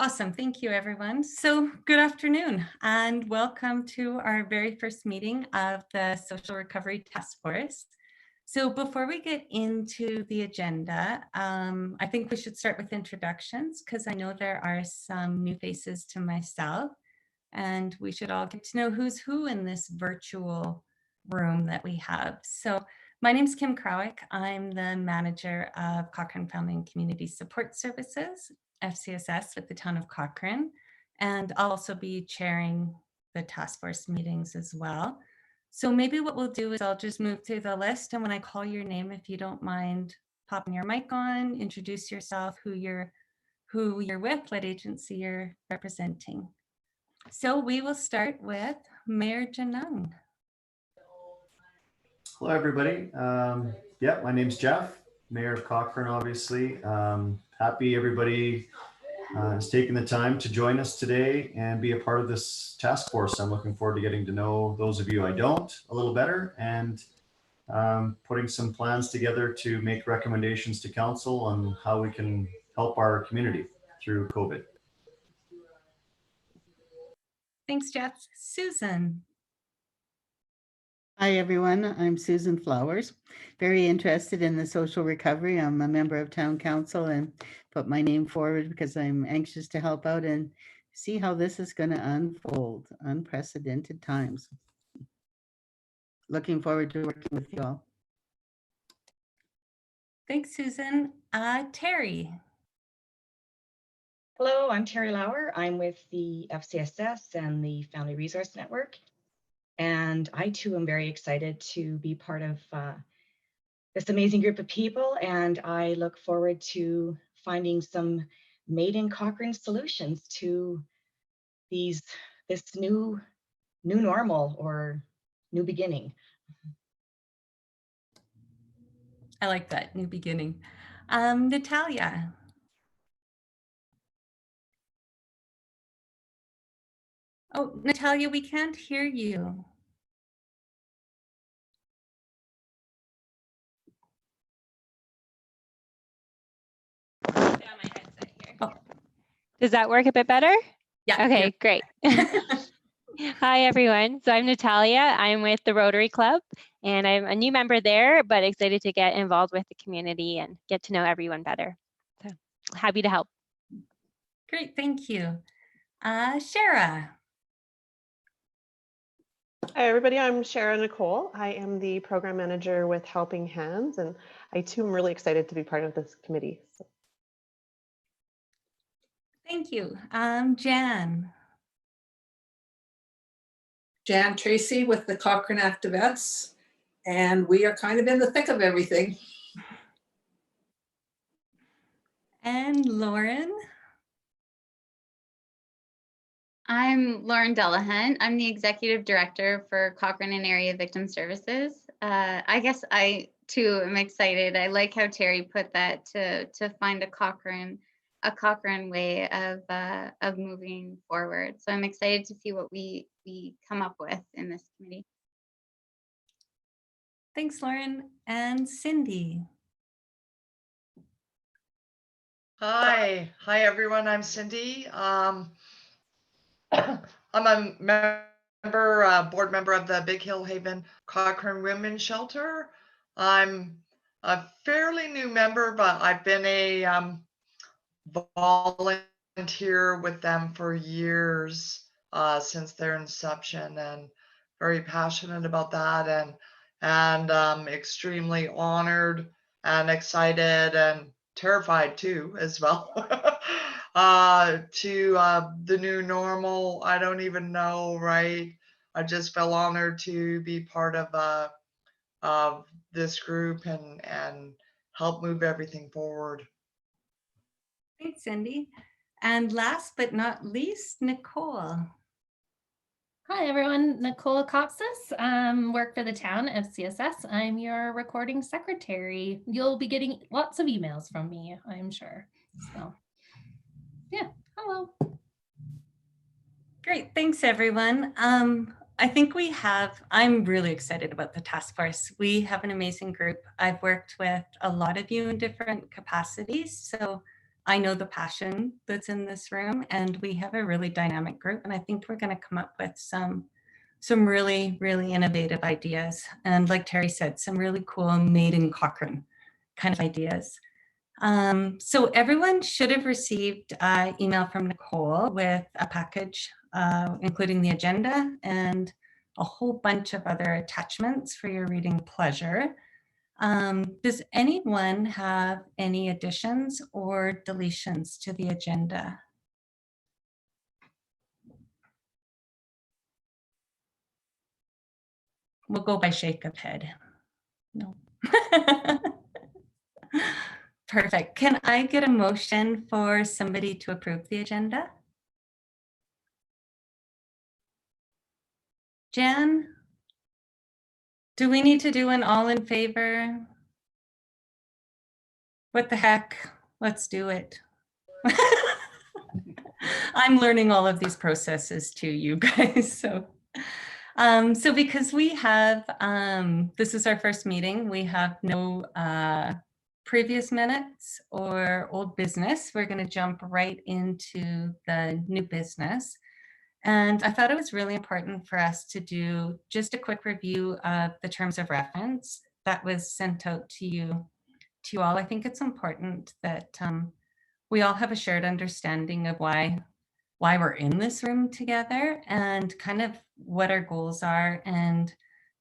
Awesome. Thank you, everyone. So good afternoon and welcome to our very first meeting of the Social Recovery Task Force. So before we get into the agenda, I think we should start with introductions because I know there are some new faces to myself and we should all get to know who's who in this virtual room that we have. So my name is Kim Krawick. I'm the manager of Cochrane Family and Community Support Services, FCSS, with the town of Cochrane. And I'll also be chairing the task force meetings as well. So maybe what we'll do is I'll just move through the list. And when I call your name, if you don't mind popping your mic on, introduce yourself, who you're with, what agency you're representing. So we will start with Mayor Genung. Hello, everybody. My name's Jeff, Mayor of Cochrane, obviously. Happy everybody is taking the time to join us today and be a part of this task force. I'm looking forward to getting to know those of you I don't a little better and putting some plans together to make recommendations to council on how we can help our community through COVID. Thanks, Jeff. Susan. Hi, everyone. I'm Susan Flowers. Very interested in the social recovery. I'm a member of town council and put my name forward because I'm anxious to help out and see how this is going to unfold. Unprecedented times. Looking forward to working with you all. Thanks, Susan. Terry. Hello, I'm Terry Lauer. I'm with the FCSS and the Family Resource Network. And I too am very excited to be part of this amazing group of people. And I look forward to finding some made in Cochrane solutions to this new normal or new beginning. I like that, new beginning. Natalia. Oh, Natalia, we can't hear you. Oh. Does that work a bit better? Yeah. Okay, great. Hi, everyone. So I'm Natalia. I'm with the Rotary Club, and I'm a new member there, but excited to get involved with the community and get to know everyone better. So happy to help. Great, thank you. Shara. Hi, everybody. I'm Shara Nicole. I am the program manager with Helping Hands, and I too am really excited to be part of this committee. So. Thank you. Jan. Jan Tracy with the Cochrane Activettes, and we are kind of in the thick of everything. And Lauren. I'm Lauren Delahunt. I'm the Executive Director for Cochrane and Area Victim Services. I guess I too am excited. I like how Terry put that to find a Cochrane way of moving forward. So I'm excited to see what we come up with in this committee. Thanks, Lauren. And Cindy. Hi everyone. I'm Cindy. I'm a board member of the Big Hill Haven Cochrane Women's Shelter. I'm a fairly new member, but I've been a volunteer with them for years since their inception, and very passionate about that, and extremely honored and excited and terrified too as well to the new normal. I don't even know, right? I just feel honored to be part of this group and help move everything forward. Thanks, Cindy. And last but not least, Nicole. Hi, everyone. Nicole Copsis, work for the town of CSS. I'm your recording secretary. You'll be getting lots of emails from me, I'm sure. So, yeah, hello. Great, thanks, everyone. I think I'm really excited about the task force. We have an amazing group. I've worked with a lot of you in different capacities, so I know the passion that's in this room, and we have a really dynamic group, and I think we're going to come up with some really, really innovative ideas. And like Terry said, some really cool made in Cochrane kind of ideas. So everyone should have received an email from Nicole with a package, including the agenda and a whole bunch of other attachments for your reading pleasure. Does anyone have any additions or deletions to the agenda? We'll go by shake of head. No. Perfect. Can I get a motion for somebody to approve the agenda? Jan? Do we need to do an all in favor? What the heck? Let's do it. I'm learning all of these processes too, you guys. So because we have, this is our first meeting, we have no previous minutes or old business. We're going to jump right into the new business. And I thought it was really important for us to do just a quick review of the terms of reference that was sent out to you all. I think it's important that we all have a shared understanding of why we're in this room together and kind of what our goals are. And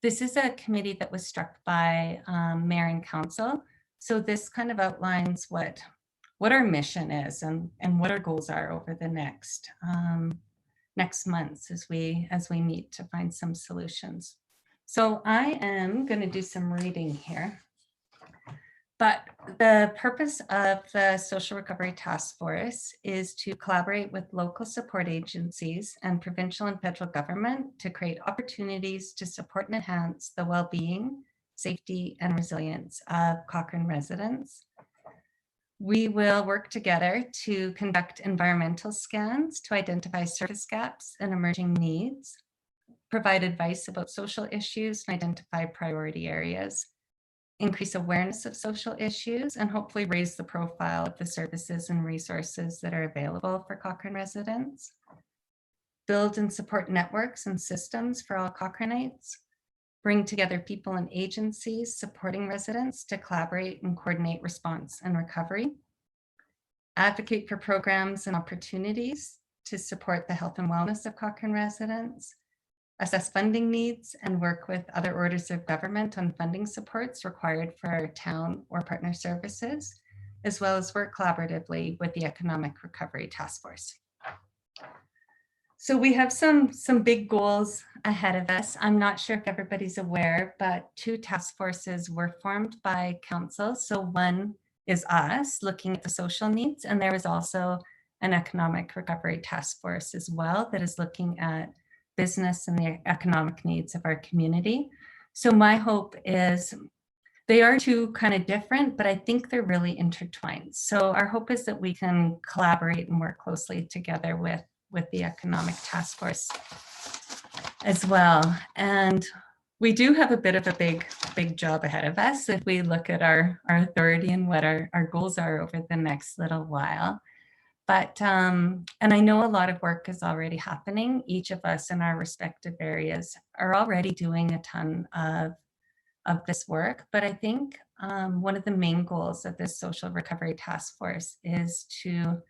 this is a committee that was struck by Mayor and Council. So this kind of outlines what our mission is and what our goals are over the next months as we meet to find some solutions. So I am going to do some reading here. But the purpose of the Social Recovery Task Force is to collaborate with local support agencies and provincial and federal government to create opportunities to support and enhance the well-being, safety, and resilience of Cochrane residents. We will work together to conduct environmental scans to identify service gaps and emerging needs, provide advice about social issues and identify priority areas, increase awareness of social issues, and hopefully raise the profile of the services and resources that are available for Cochrane residents, build and support networks and systems for all Cochranites, bring together people and agencies supporting residents to collaborate and coordinate response and recovery, advocate for programs and opportunities to support the health and wellness of Cochrane residents, assess funding needs and work with other orders of government on funding supports required for our town or partner services, as well as work collaboratively with the Economic Recovery Task Force. So we have some big goals ahead of us. I'm not sure if everybody's aware, but 2 task forces were formed by council. So one is us looking at the social needs, and there is also an Economic Recovery Task Force as well that is looking at business and the economic needs of our community. So my hope is they are 2 kind of different, but I think they're really intertwined. So our hope is that we can collaborate and work closely together with the Economic Task Force as well. And we do have a bit of a big job ahead of us if we look at our authority and what our goals are over the next little while. But, and I know a lot of work is already happening. Each of us in our respective areas are already doing a ton of this work. But I think one of the main goals of this Social Recovery Task Force is to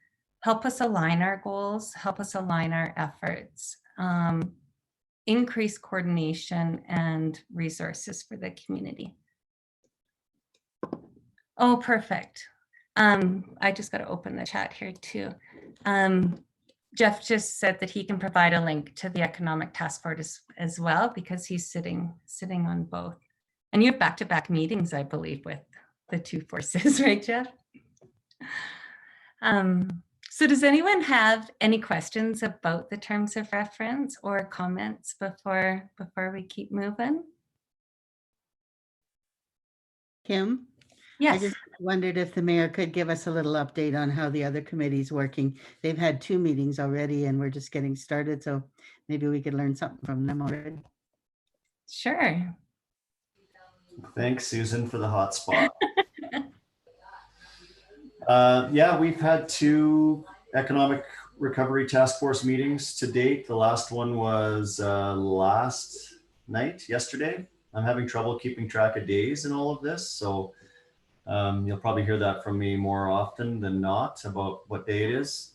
help us align our goals, help us align our efforts, increase coordination and resources for the community. Oh, perfect. I just got to open the chat here too. Jeff just said that he can provide a link to the Economic Task Force as well, because he's sitting on both. And you have back-to-back meetings, I believe, with the 2 forces, right, Jeff? So does anyone have any questions about the terms of reference or comments before we keep moving? Kim? Yes. I just wondered if the mayor could give us a little update on how the other committee's working. They've had 2 meetings already and we're just getting started, so maybe we could learn something from them already. Sure. Thanks, Susan, for the hot spot. Yeah, we've had 2 economic recovery task force meetings to date. The last one was last night, yesterday. I'm having trouble keeping track of days in all of this, so you'll probably hear that from me more often than not about what day it is.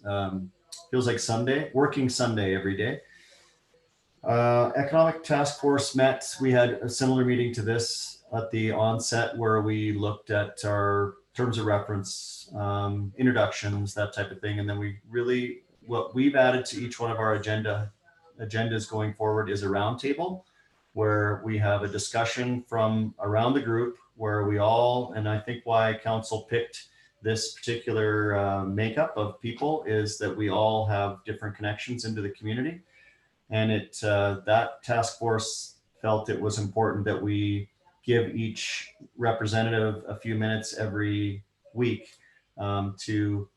Feels like Sunday, working Sunday every day. Economic task force met. We had a similar meeting to this at the onset where we looked at our terms of reference, introductions, that type of thing. And then what we've added to each one of our agendas going forward is a roundtable where we have a discussion from around the group where we all, and I think why council picked this particular makeup of people is that we all have different connections into the community. And that task force felt it was important that we give each representative a few minutes every week to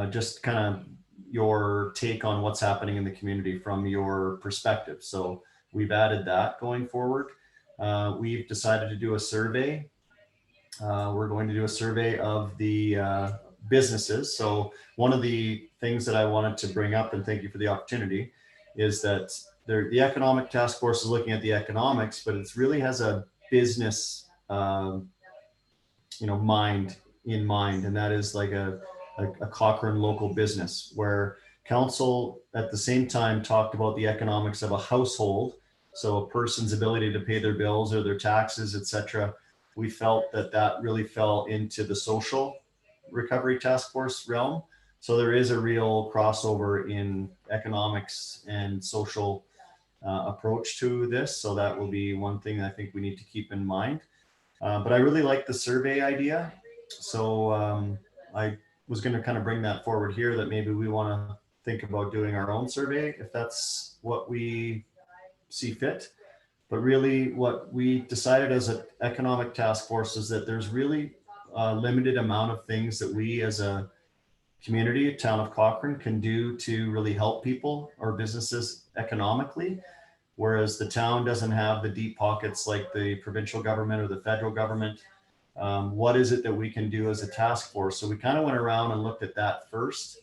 just kind of your take on what's happening in the community from your perspective. So we've added that going forward. We've decided to do a survey. We're going to do a survey of the businesses. So one of the things that I wanted to bring up, and thank you for the opportunity, is that the economic task force is looking at the economics, but it really has a business, mind in mind, and that is like a Cochrane local business, where council at the same time talked about the economics of a household, so a person's ability to pay their bills or their taxes, etc. We felt that really fell into the social recovery task force realm. So there is a real crossover in economics and social approach to this. So that will be one thing I think we need to keep in mind. But I really like the survey idea. So I was going to kind of bring that forward here, that maybe we want to think about doing our own survey if that's what we see fit. But really what we decided as an economic task force is that there's really a limited amount of things that we as a community, town of Cochrane, can do to really help people or businesses economically, whereas the town doesn't have the deep pockets like the provincial government or the federal government. What is it that we can do as a task force? So we kind of went around and looked at that first,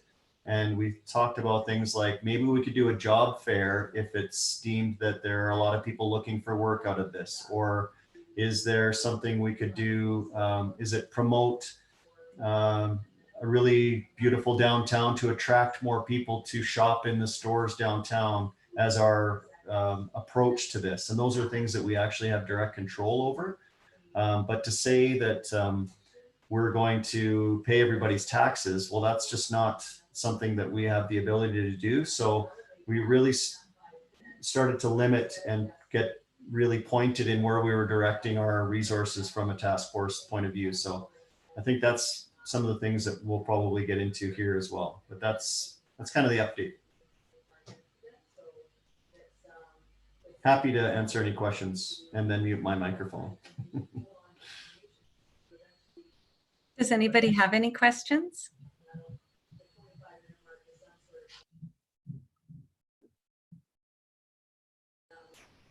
and we talked about things like maybe we could do a job fair if it's deemed that there are a lot of people looking for work out of this, or is there something we could do? Is it promote a really beautiful downtown to attract more people to shop in the stores downtown as our approach to this? And those are things that we actually have direct control over. But to say that we're going to pay everybody's taxes, well, that's just not something that we have the ability to do. So we really started to limit and get really pointed in where we were directing our resources from a task force point of view. So I think that's some of the things that we'll probably get into here as well. But that's kind of the update. Happy to answer any questions and then mute my microphone. Does anybody have any questions?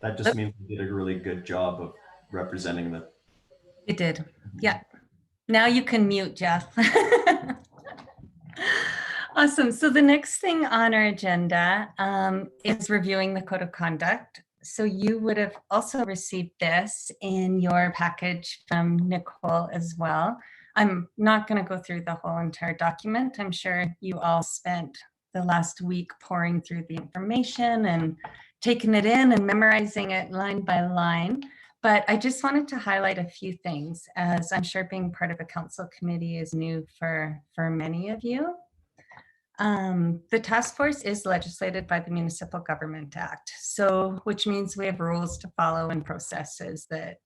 That just means we did a really good job of representing the. You did, yeah. Now you can mute, Jeff. Awesome. So the next thing on our agenda is reviewing the code of conduct. So you would have also received this in your package from Nicole as well. I'm not going to go through the whole entire document. I'm sure you all spent the last week pouring through the information and taking it in and memorizing it line by line. But I just wanted to highlight a few things, as I'm sure being part of a council committee is new for many of you. The task force is legislated by the Municipal Government Act, so which means we have rules to follow and processes that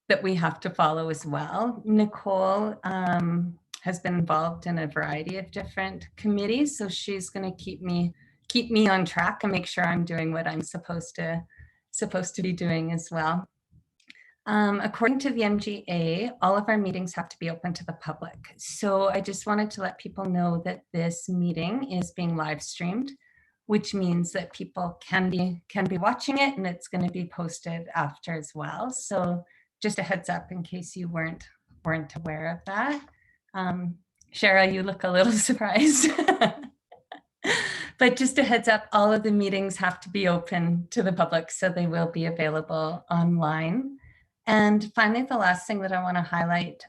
that we have to follow as well. Nicole has been involved in a variety of different committees, so she's going to keep me on track and make sure I'm doing what I'm supposed to be doing as well. According to the MGA, all of our meetings have to be open to the public. So I just wanted to let people know that this meeting is being live streamed, which means that people can be watching it, and it's going to be posted after as well. So just a heads up in case you weren't aware of that. Shara, you look a little surprised. But just a heads up, all of the meetings have to be open to the public, so they will be available online. And finally, the last thing that I want to highlight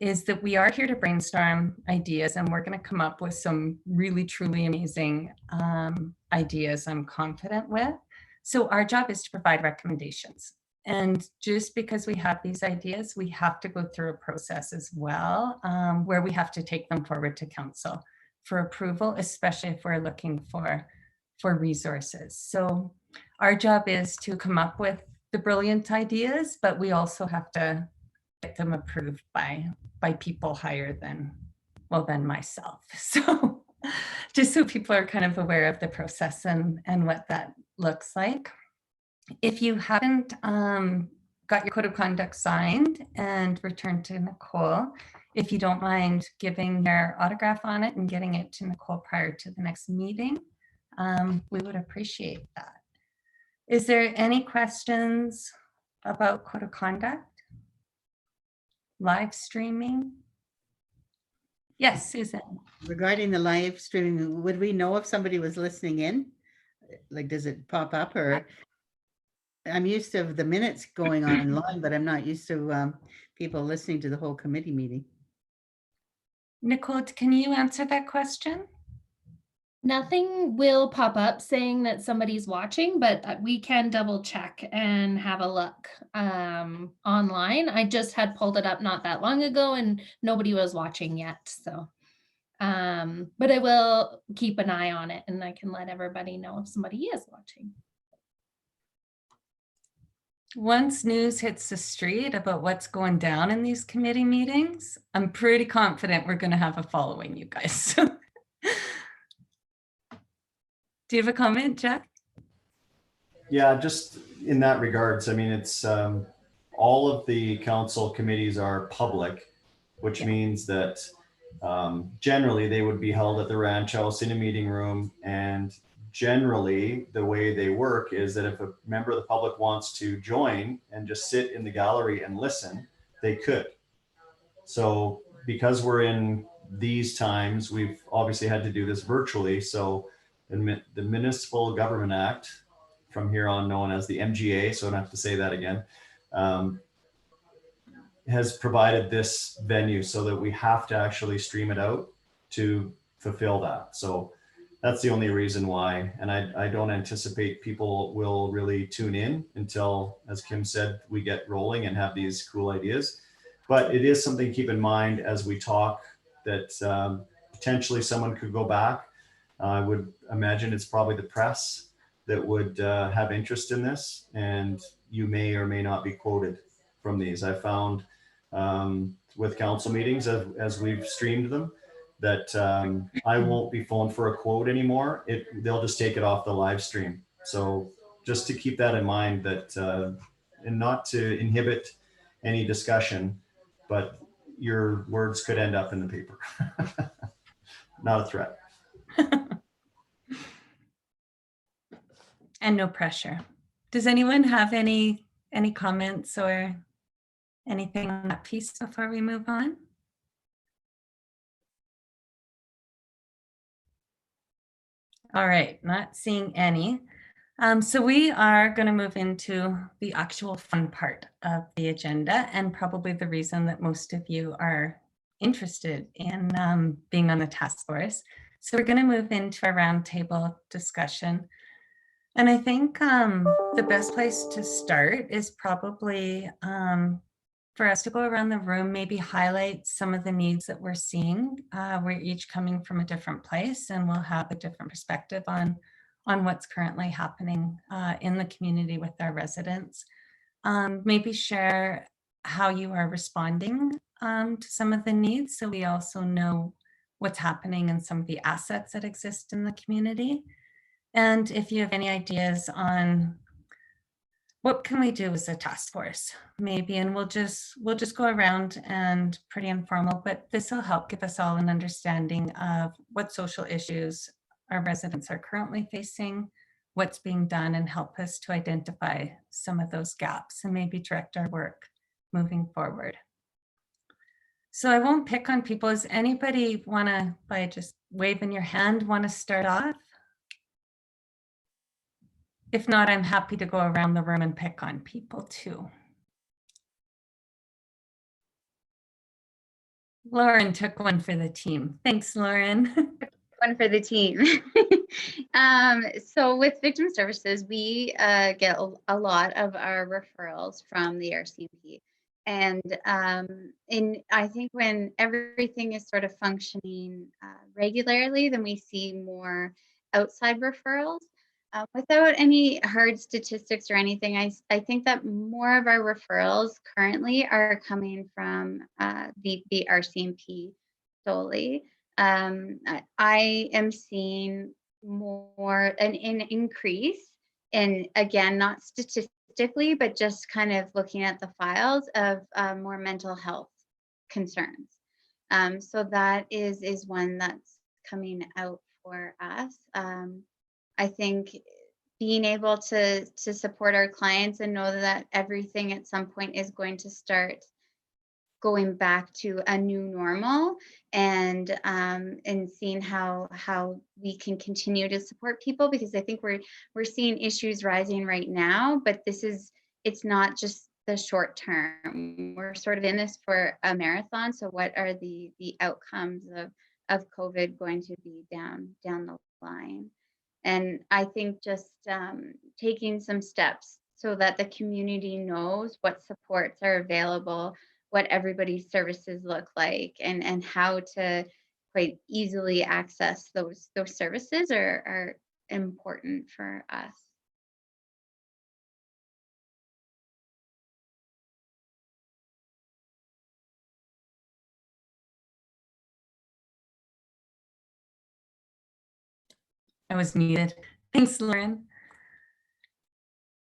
is that we are here to brainstorm ideas, and we're going to come up with some really, truly amazing ideas I'm confident with. So our job is to provide recommendations. And just because we have these ideas, we have to go through a process as well, where we have to take them forward to council for approval, especially if we're looking for resources. So our job is to come up with the brilliant ideas, but we also have to get them approved by people higher than myself. So just so people are kind of aware of the process and what that looks like. If you haven't got your code of conduct signed and returned to Nicole, if you don't mind giving your autograph on it and getting it to Nicole prior to the next meeting, we would appreciate that. Is there any questions about code of conduct? Live streaming? Yes, Susan. Regarding the live streaming, would we know if somebody was listening in? Like, does it pop up? Or I'm used to the minutes going online, but I'm not used to people listening to the whole committee meeting. Nicole, can you answer that question? Nothing will pop up saying that somebody's watching, but we can double check and have a look online. I just had pulled it up not that long ago and nobody was watching yet. So, but I will keep an eye on it and I can let everybody know if somebody is watching. Once news hits the street about what's going down in these committee meetings, I'm pretty confident we're going to have a following, you guys. Do you have a comment, Jack? Yeah, just in that regards, I mean, it's all of the council committees are public, which means that generally they would be held at the ranch house in a meeting room. And generally the way they work is that if a member of the public wants to join and just sit in the gallery and listen, they could. So because we're in these times, we've obviously had to do this virtually. So the Municipal Government Act, from here on known as the MGA, so I don't have to say that again, has provided this venue so that we have to actually stream it out to fulfill that. So that's the only reason why. And I don't anticipate people will really tune in until, as Kim said, we get rolling and have these cool ideas. But it is something to keep in mind as we talk, that potentially someone could go back. I would imagine it's probably the press that would have interest in this, and you may or may not be quoted from these. I found with council meetings, as we've streamed them, that I won't be phoned for a quote anymore. They'll just take it off the live stream. So just to keep that in mind, that and not to inhibit any discussion, but your words could end up in the paper. Not a threat. And no pressure. Does anyone have any comments or anything on that piece before we move on? All right, not seeing any. So we are going to move into the actual fun part of the agenda, and probably the reason that most of you are interested in being on the task force. So we're going to move into a roundtable discussion. And I think the best place to start is probably for us to go around the room, maybe highlight some of the needs that we're seeing. We're each coming from a different place, and we'll have a different perspective on what's currently happening in the community with our residents. Maybe share how you are responding to some of the needs, so we also know what's happening and some of the assets that exist in the community. And if you have any ideas on what can we do as a task force, maybe, and we'll just go around and pretty informal, but this will help give us all an understanding of what social issues our residents are currently facing, what's being done, and help us to identify some of those gaps and maybe direct our work moving forward. So I won't pick on people. Does anybody want to, by just waving your hand, want to start off? If not, I'm happy to go around the room and pick on people too. Lauren took one for the team. Thanks, Lauren. One for the team. So with victim services, we get a lot of our referrals from the RCMP. And I think when everything is sort of functioning regularly, then we see more outside referrals. Without any hard statistics or anything, I think that more of our referrals currently are coming from the RCMP solely. I am seeing an increase in, again, not statistically, but just kind of looking at the files of more mental health concerns. So that is one that's coming out for us. I think being able to support our clients and know that everything at some point is going to start going back to a new normal, and seeing how we can continue to support people, because I think we're seeing issues rising right now, but it's not just the short term. We're sort of in this for a marathon. So what are the outcomes of COVID going to be down the line? And I think just taking some steps so that the community knows what supports are available, what everybody's services look like, and how to quite easily access those services are important for us. I was muted. Thanks, Lauren.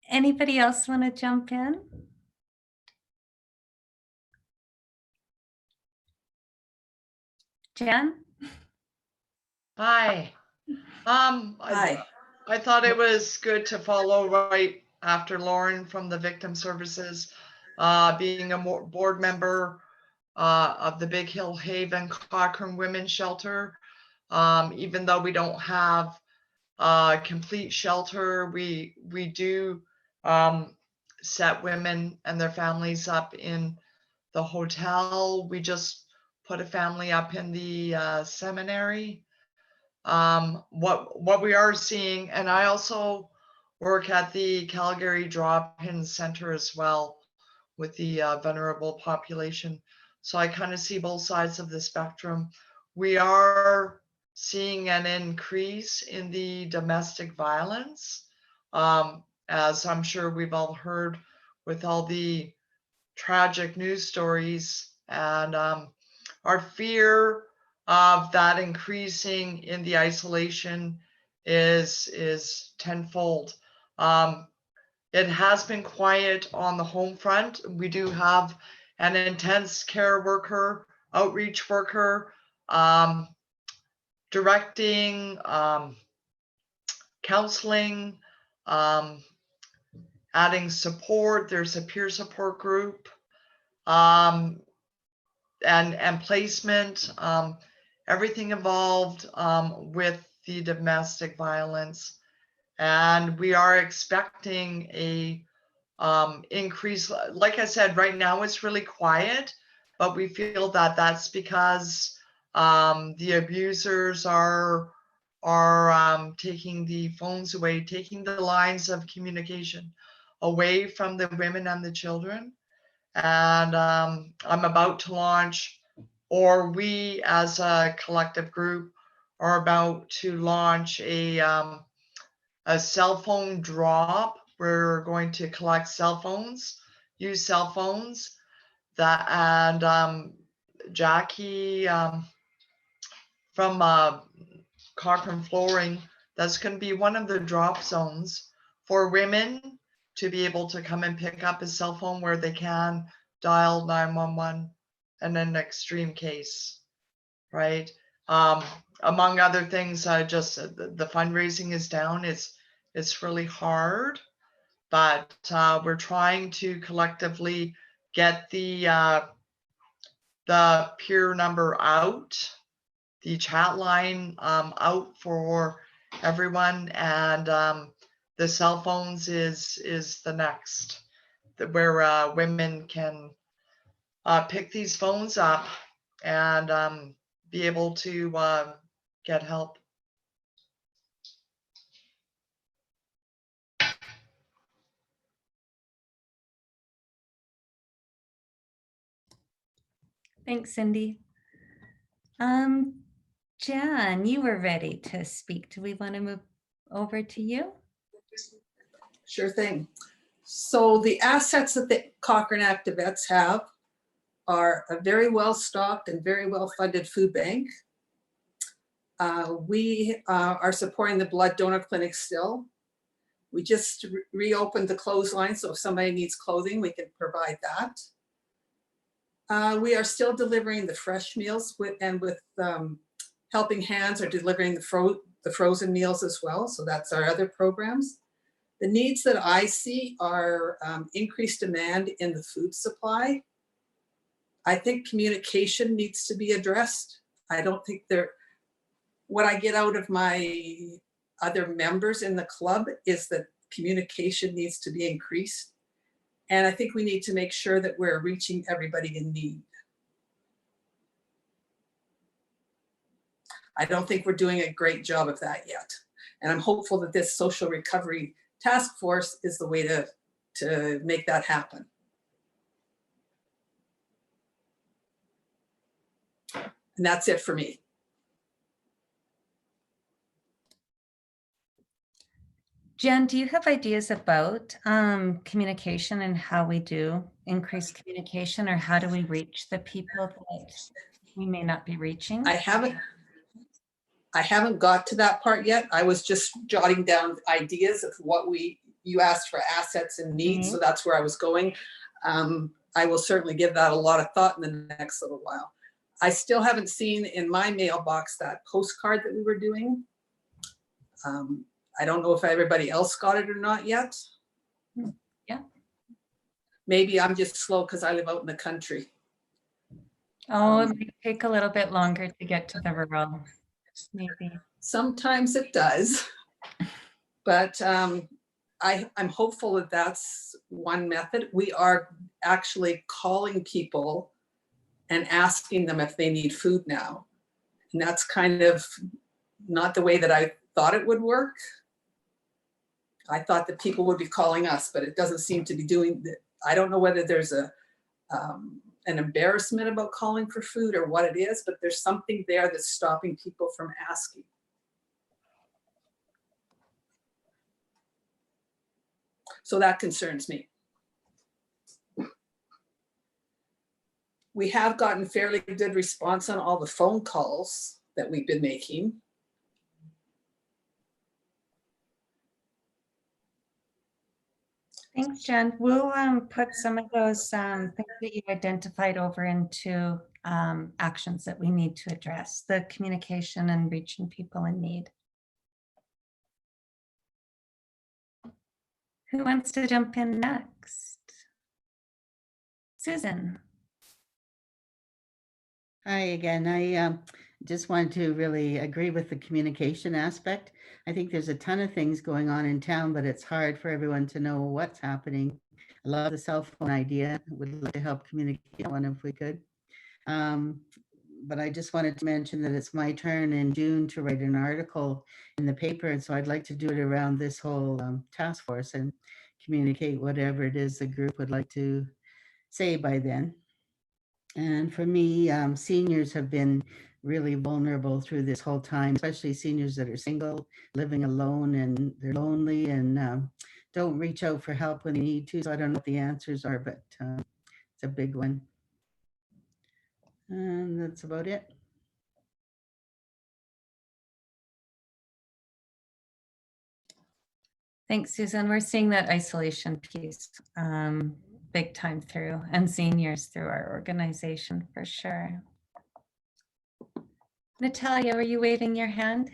Anybody else want to jump in? Jen? Hi. Hi. I thought it was good to follow right after Lauren from the Victim Services, being a board member of the Big Hill Haven Cochrane Women's Shelter. Even though we don't have a complete shelter, we do set women and their families up in the hotel. We just put a family up in the seminary. What we are seeing, and I also work at the Calgary Drop-In Center as well with the vulnerable population. So I kind of see both sides of the spectrum. We are seeing an increase in the domestic violence, as I'm sure we've all heard with all the tragic news stories, and our fear of that increasing in the isolation is tenfold. It has been quiet on the home front. We do have an intense care worker, outreach worker, directing, counseling, adding support. There's a peer support group, and placement, everything involved with the domestic violence. And we are expecting a increase. Like I said, right now it's really quiet, but we feel that that's because the abusers are taking the phones away, taking the lines of communication away from the women and the children. And I'm about to launch, or we as a collective group are about to launch a cell phone drop. We're going to collect cell phones, use cell phones, that, and Jackie from Cochrane Flooring, that's going to be one of the drop zones for women to be able to come and pick up a cell phone where they can dial 911 in an extreme case, right? Among other things, just the fundraising is down. It's really hard, but we're trying to collectively get the the peer number out, the chat line out for everyone, and the cell phones is the next, where women can pick these phones up and be able to get help. Thanks, Cindy. Jan, you were ready to speak. Do we want to move over to you? Sure thing. So the assets that the Cochrane Active Vets have are a very well-stocked and very well-funded food bank. We are supporting the blood donor clinic still. We just reopened the clothesline, so if somebody needs clothing, we can provide that. We are still delivering the fresh meals with Helping Hands are delivering the frozen meals as well. So that's our other programs. The needs that I see are increased demand in the food supply. I think communication needs to be addressed. I don't think what I get out of my other members in the club is that communication needs to be increased. And I think we need to make sure that we're reaching everybody in need. I don't think we're doing a great job of that yet. And I'm hopeful that this social recovery task force is the way to make that happen. And that's it for me. Jen, do you have ideas about communication and how we do increase communication, or how do we reach the people that we may not be reaching? I haven't got to that part yet. I was just jotting down ideas of what you asked for, assets and needs. So that's where I was going. I will certainly give that a lot of thought in the next little while. I still haven't seen in my mailbox that postcard that we were doing. I don't know if everybody else got it or not yet. Yeah. Maybe I'm just slow because I live out in the country. Oh, it might take a little bit longer to get to the rural, maybe. Sometimes it does, but I'm hopeful that that's one method. We are actually calling people and asking them if they need food now. And that's kind of not the way that I thought it would work. I thought that people would be calling us, but it doesn't seem to be doing that. I don't know whether there's an embarrassment about calling for food or what it is, but there's something there that's stopping people from asking. So that concerns me. We have gotten fairly good response on all the phone calls that we've been making. Thanks, Jen. We'll put some of those things that you identified over into actions that we need to address, the communication and reaching people in need. Who wants to jump in next? Susan. Hi again. I just wanted to really agree with the communication aspect. I think there's a ton of things going on in town, but it's hard for everyone to know what's happening. I love the cell phone idea. Would like to help communicate one if we could. But I just wanted to mention that it's my turn in June to write an article in the paper. And so I'd like to do it around this whole task force and communicate whatever it is the group would like to say by then. And for me, seniors have been really vulnerable through this whole time, especially seniors that are single, living alone, and they're lonely and don't reach out for help when they need to. So I don't know what the answers are, but it's a big one. And that's about it. Thanks, Susan. We're seeing that isolation piece big time through, and seniors through our organization for sure. Natalia, were you waving your hand?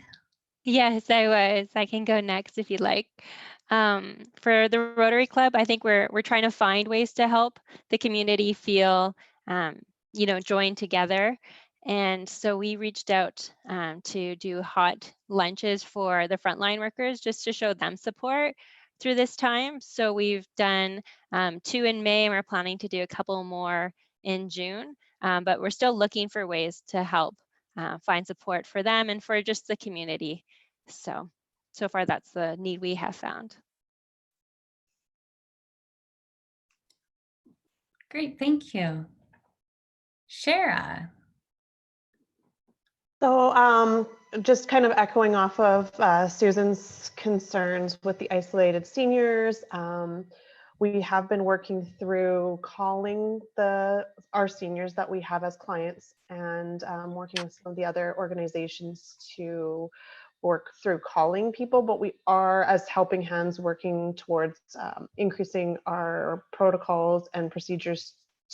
Yes, I was. I can go next if you'd like. For the Rotary Club, I think we're trying to find ways to help the community feel join together. And so we reached out to do hot lunches for the frontline workers just to show them support through this time. So we've done 2 in May, and we're planning to do a couple more in June, but we're still looking for ways to help find support for them and for just the community. So far that's the need we have found. Great, thank you. Shara. So just kind of echoing off of Susan's concerns with the isolated seniors, we have been working through calling our seniors that we have as clients and working with some of the other organizations to work through calling people, but we are, as Helping Hands, working towards increasing our protocols and procedures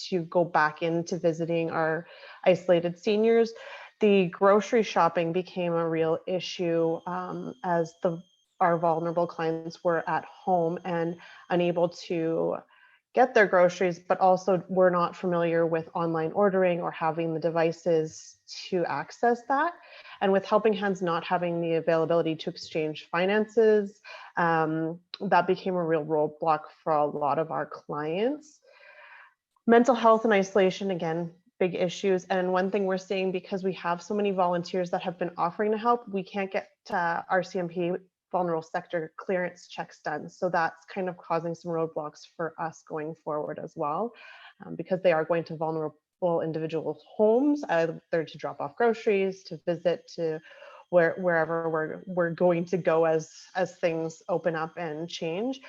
to go back into visiting our isolated seniors. The grocery shopping became a real issue as our vulnerable clients were at home and unable to get their groceries, but also were not familiar with online ordering or having the devices to access that. And with Helping Hands not having the availability to exchange finances, that became a real roadblock for a lot of our clients. Mental health and isolation, again, big issues. And one thing we're seeing, because we have so many volunteers that have been offering to help, we can't get RCMP vulnerable sector clearance checks done. So that's kind of causing some roadblocks for us going forward as well, because they are going to vulnerable individuals' homes, either to drop off groceries, to visit, to wherever we're going to go as things open up and change.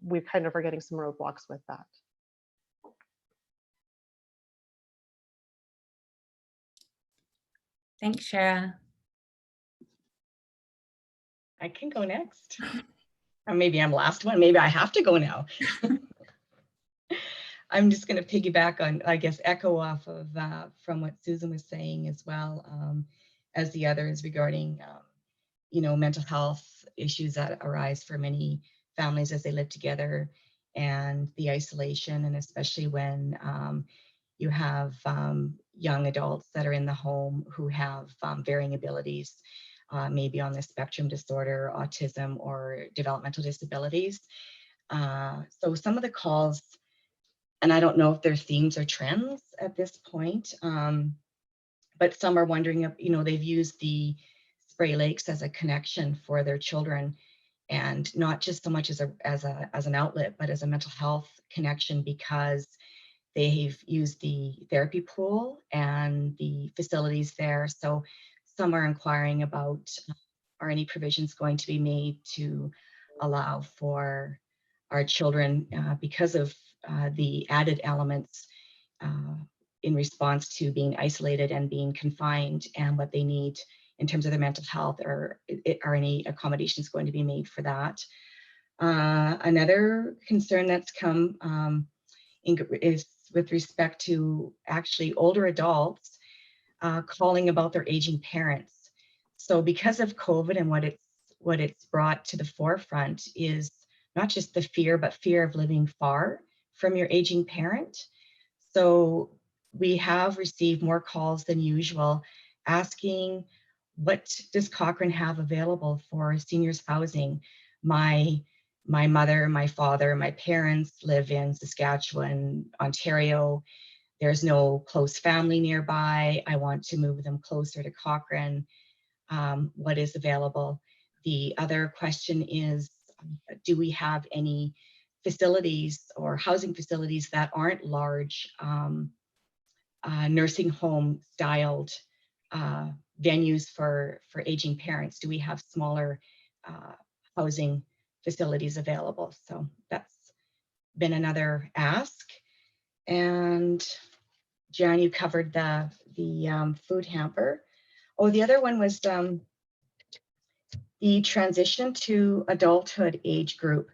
We kind of are getting some roadblocks with that. Thanks, Shara. I can go next. Or maybe I'm last one. Maybe I have to go now. I'm just going to piggyback on, I guess, echo off of from what Susan was saying as well as the others regarding, mental health issues that arise for many families as they live together, and the isolation, and especially when you have young adults that are in the home who have varying abilities, maybe on the spectrum disorder, autism, or developmental disabilities. So some of the calls, and I don't know if they're themes or trends at this point, but some are wondering if, they've used the Spray Lakes as a connection for their children, and not just so much as an outlet, but as a mental health connection, because they've used the therapy pool and the facilities there. So some are inquiring about, are any provisions going to be made to allow for our children, because of the added elements in response to being isolated and being confined, and what they need in terms of their mental health, or are any accommodations going to be made for that? Another concern that's come is with respect to actually older adults calling about their aging parents. So because of COVID and what it's brought to the forefront is not just the fear, but fear of living far from your aging parent. So we have received more calls than usual asking, what does Cochrane have available for seniors housing? My mother, my father, my parents live in Saskatchewan, Ontario. There's no close family nearby. I want to move them closer to Cochrane. What is available? The other question is, do we have any facilities or housing facilities that aren't large nursing home styled venues for aging parents? Do we have smaller housing facilities available? So that's been another ask. And Jan, you covered the food hamper. Oh, the other one was the transition to adulthood age group.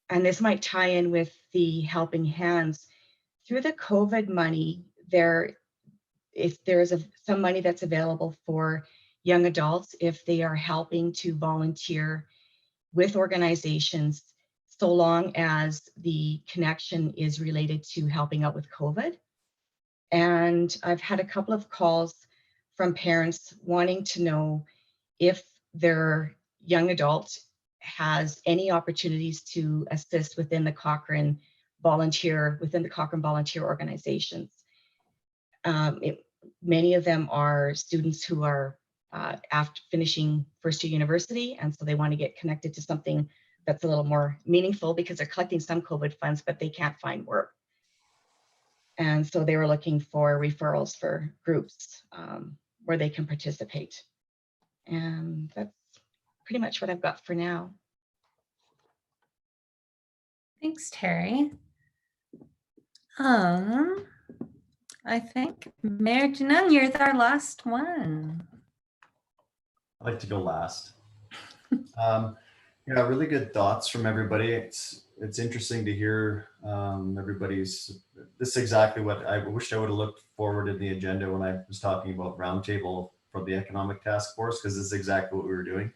And this might tie in with the Helping Hands. Through the COVID money, there is some money that's available for young adults if they are helping to volunteer with organizations, so long as the connection is related to helping out with COVID. And I've had a couple of calls from parents wanting to know if their young adult has any opportunities to assist within the Cochrane volunteer organizations. Many of them are students who are after finishing first year university, and so they want to get connected to something that's a little more meaningful because they're collecting some COVID funds, but they can't find work. And so they were looking for referrals for groups where they can participate. And that's pretty much what I've got for now. Thanks, Terry. I think Mayor Janung, you're our last one. I'd like to go last. Yeah, really good thoughts from everybody. It's interesting to hear everybody's. This is exactly what I wished I would have looked forward in the agenda when I was talking about roundtable for the economic task force, because this is exactly what we were doing.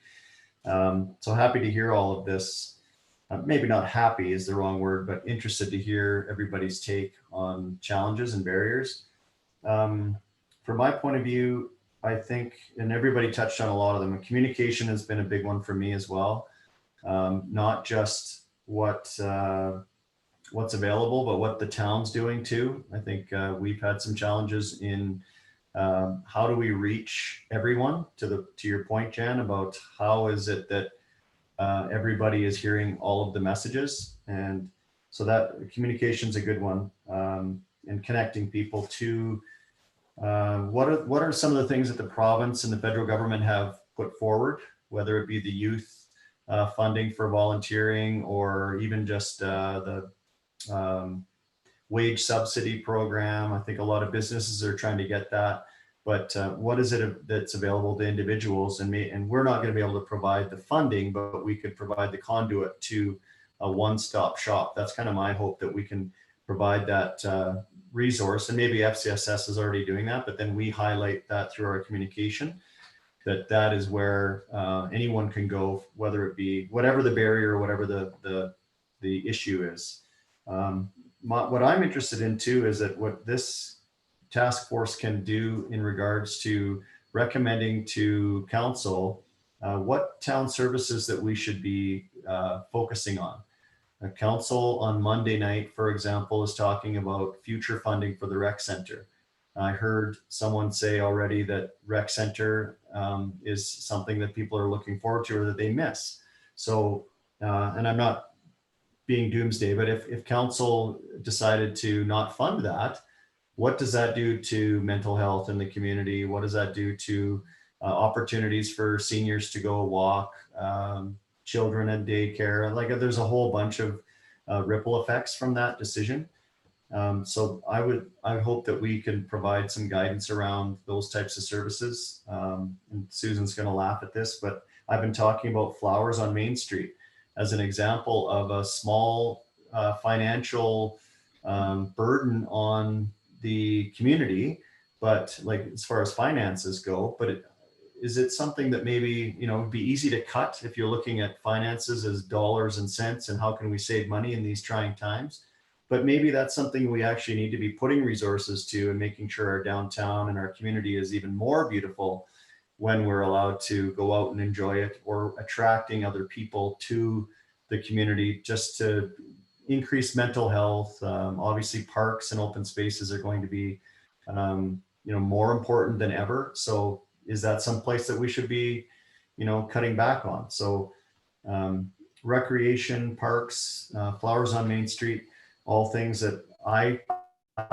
So happy to hear all of this. Maybe not happy is the wrong word, but interested to hear everybody's take on challenges and barriers. From my point of view, I think, and everybody touched on a lot of them, communication has been a big one for me as well. Not just what's available, but what the town's doing too. I think we've had some challenges in how do we reach everyone, to your point, Jan, about how is it that everybody is hearing all of the messages. And so that communication is a good one, and connecting people to what are some of the things that the province and the federal government have put forward, whether it be the youth funding for volunteering, or even just the wage subsidy program. I think a lot of businesses are trying to get that, but what is it that's available to individuals? And we're not going to be able to provide the funding, but we could provide the conduit to a one-stop shop. That's kind of my hope, that we can provide that resource, and maybe FCSS is already doing that, but then we highlight that through our communication, that is where anyone can go, whether it be whatever the barrier or whatever the issue is. What I'm interested in too is that what this task force can do in regards to recommending to council what town services that we should be focusing on. Council on Monday night, for example, is talking about future funding for the rec center. I heard someone say already that rec center is something that people are looking forward to or that they miss. So, and I'm not being doomsday, but if council decided to not fund that, what does that do to mental health in the community? What does that do to opportunities for seniors to go walk, children at daycare? Like, there's a whole bunch of ripple effects from that decision. So I hope that we can provide some guidance around those types of services. And Susan's going to laugh at this, but I've been talking about Flowers on Main Street as an example of a small financial burden on the community, but like as far as finances go, but is it something that maybe, would be easy to cut if you're looking at finances as dollars and cents and how can we save money in these trying times? But maybe that's something we actually need to be putting resources to, and making sure our downtown and our community is even more beautiful when we're allowed to go out and enjoy it, or attracting other people to the community just to increase mental health. Obviously parks and open spaces are going to be, more important than ever. So is that some place that we should be, cutting back on? So recreation, parks, Flowers on Main Street, all things that my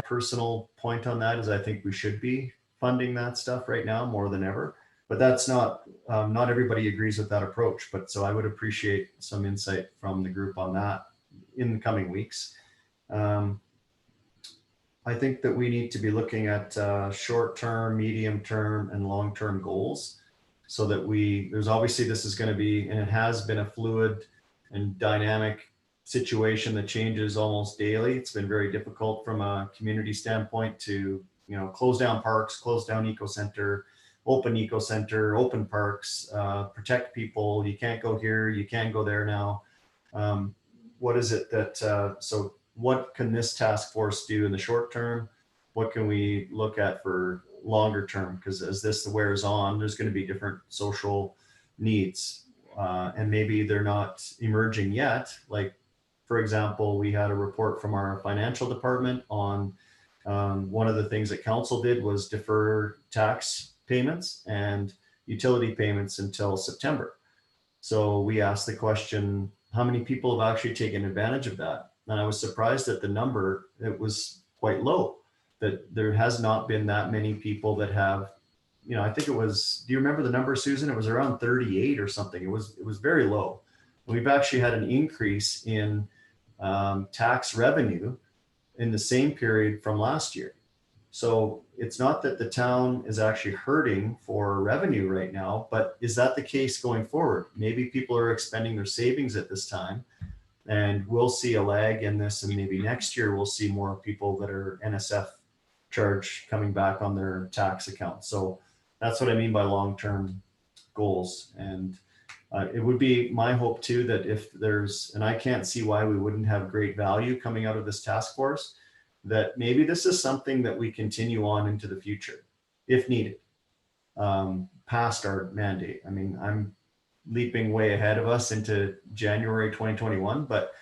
personal point on that is I think we should be funding that stuff right now more than ever. But that's not everybody agrees with that approach. But so I would appreciate some insight from the group on that in the coming weeks. I think that we need to be looking at short-term, medium-term, and long-term goals, so that there's obviously, this is going to be, and it has been, a fluid and dynamic situation that changes almost daily. It's been very difficult from a community standpoint to, close down parks, close down eco center, open parks, protect people. You can't go here, you can't go there now. What is it that, so what can this task force do in the short term? what can we look at for longer term? Because as this wears on, there's going to be different social needs, and maybe they're not emerging yet. Like, for example, we had a report from our financial department on one of the things that council did was defer tax payments and utility payments until September. So we asked the question, how many people have actually taken advantage of that? And I was surprised at the number. It was quite low, that there has not been that many people that have, you know, I think it was, do you remember the number, Susan? It was around 38 or something. It was very low. And we've actually had an increase in tax revenue in the same period from last year. So it's not that the town is actually hurting for revenue right now, but is that the case going forward? Maybe people are expending their savings at this time, and we'll see a lag in this, and maybe next year we'll see more people that are NSF charge coming back on their tax account. So that's what I mean by long-term goals. And it would be my hope too, that if there's, and I can't see why we wouldn't have great value coming out of this task force, that maybe this is something that we continue on into the future if needed, past our mandate. I mean, I'm leaping way ahead of us into January 2021, but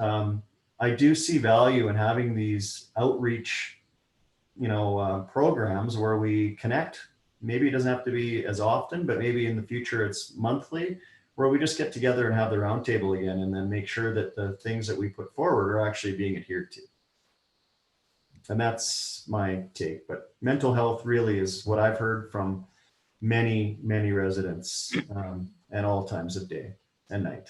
I do see value in having these outreach, programs where we connect. Maybe it doesn't have to be as often, but maybe in the future it's monthly, where we just get together and have the roundtable again, and then make sure that the things that we put forward are actually being adhered to. And that's my take. But mental health really is what I've heard from many, many residents at all times of day and night.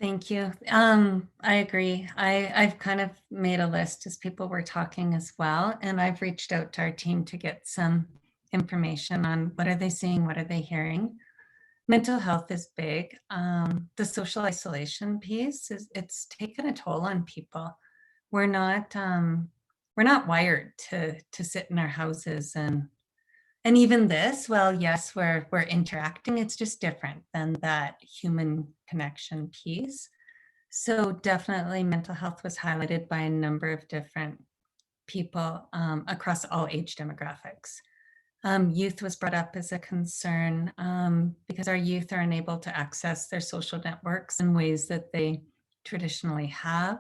Thank you. I agree. I've kind of made a list as people were talking as well, and I've reached out to our team to get some information on what are they seeing, what are they hearing. Mental health is big. The social isolation piece it's taken a toll on people. We're not wired to sit in our houses and even this, well, yes, we're interacting. It's just different than that human connection piece. So definitely mental health was highlighted by a number of different people across all age demographics. Youth was brought up as a concern because our youth are unable to access their social networks in ways that they traditionally have.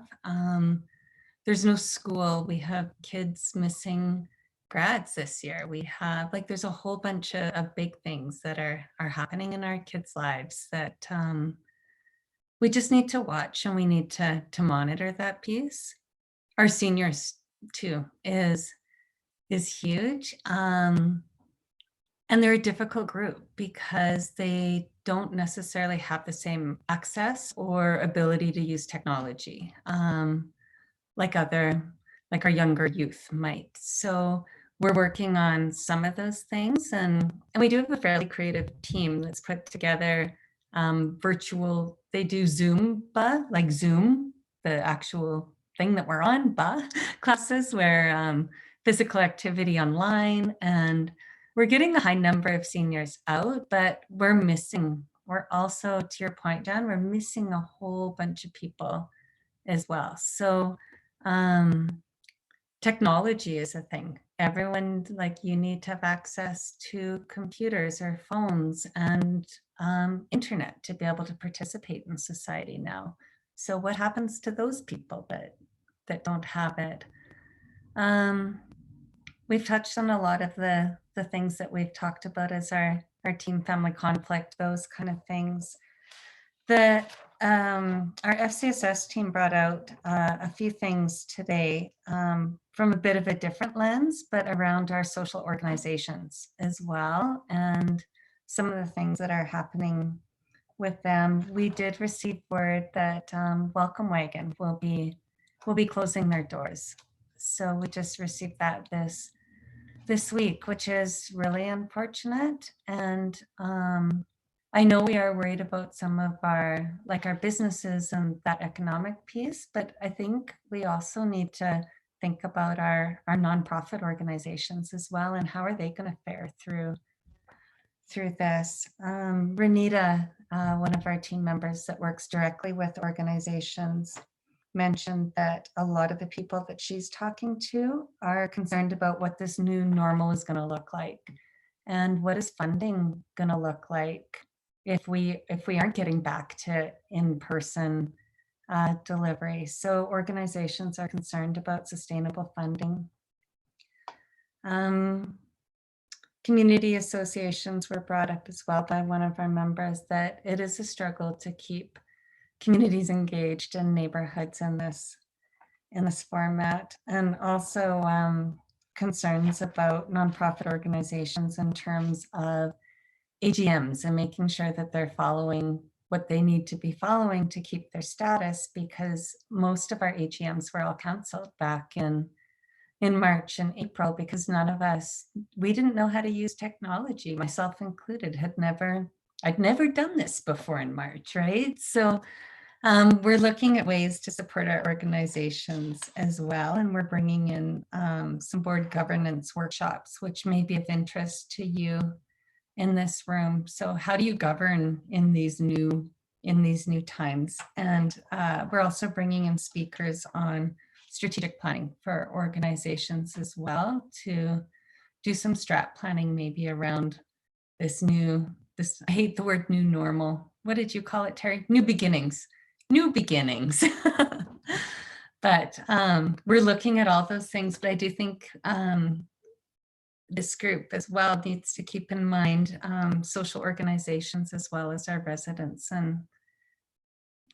There's no school. We have kids missing grads this year. We have there's a whole bunch of big things that are happening in our kids' lives that we just need to watch, and we need to monitor that piece. Our seniors too is huge. And they're a difficult group because they don't necessarily have the same access or ability to use technology like our younger youth might. So we're working on some of those things, and we do have a fairly creative team that's put together virtual, they do Zoom, like Zoom, the actual thing that we're on, classes where physical activity online, and we're getting a high number of seniors out, but we're also, to your point, John, we're missing a whole bunch of people as well. So technology is a thing. Everyone, you need to have access to computers or phones and internet to be able to participate in society now. So what happens to those people that don't have it? We've touched on a lot of the things that we've talked about as our team family conflict, those kind of things. Our FCSS team brought out a few things today from a bit of a different lens, but around our social organizations as well, and some of the things that are happening with them. We did receive word that Welcome Wagon will be closing their doors. So we just received that this week, which is really unfortunate. And I know we are worried about some of our businesses and that economic piece, but I think we also need to think about our nonprofit organizations as well, and how are they going to fare through this. Renita, one of our team members that works directly with organizations, mentioned that a lot of the people that she's talking to are concerned about what this new normal is going to look like, and what is funding going to look like if we aren't getting back to in-person delivery. So organizations are concerned about sustainable funding. Community associations were brought up as well by one of our members, that it is a struggle to keep communities engaged in neighborhoods in this format, and also concerns about nonprofit organizations in terms of AGMs and making sure that they're following what they need to be following to keep their status, because most of our AGMs were all canceled back in March and April, because none of us, we didn't know how to use technology, myself included. I'd never done this before in March, right? So we're looking at ways to support our organizations as well, and we're bringing in some board governance workshops, which may be of interest to you in this room. So how do you govern in these new times? And we're also bringing in speakers on strategic planning for organizations as well, to do some strat planning maybe around this I hate the word new normal. What did you call it, Terry? New beginnings. But we're looking at all those things, but I do think this group as well needs to keep in mind social organizations as well as our residents. And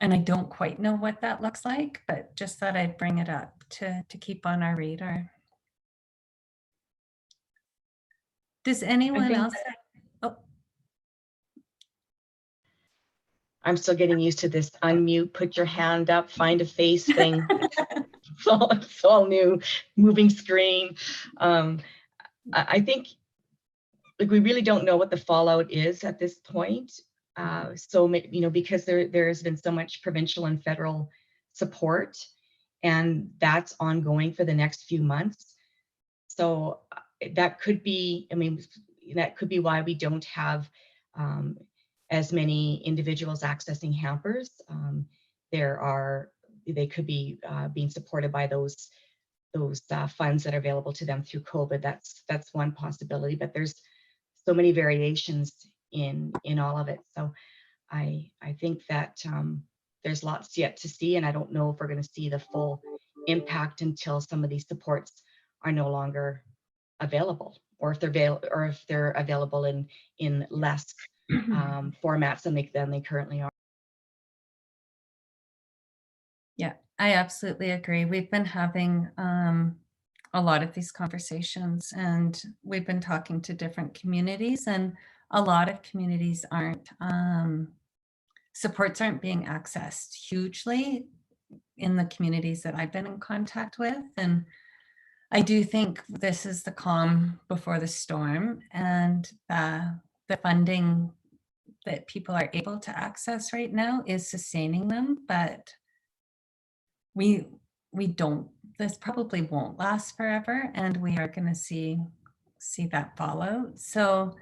I don't quite know what that looks like, but just thought I'd bring it up to keep on our radar. Does anyone else? Oh, I'm still getting used to this unmute, put your hand up, find a face thing. It's all new, moving screen. I think like we really don't know what the fallout is at this point. So, you know, because there has been so much provincial and federal support, and that's ongoing for the next few months. So that could be, I mean, that could be why we don't have as many individuals accessing hampers. They could be being supported by those funds that are available to them through COVID. That's one possibility, but there's so many variations in all of it. So I think that there's lots yet to see, and I don't know if we're going to see the full impact until some of these supports are no longer available, or if they're available in less formats than they currently are. yeah, I absolutely agree. We've been having a lot of these conversations, and we've been talking to different communities, and a lot of communities supports aren't being accessed hugely in the communities that I've been in contact with. And I do think this is the calm before the storm, and the funding that people are able to access right now is sustaining them, but this probably won't last forever, and we are going to see that fallout. So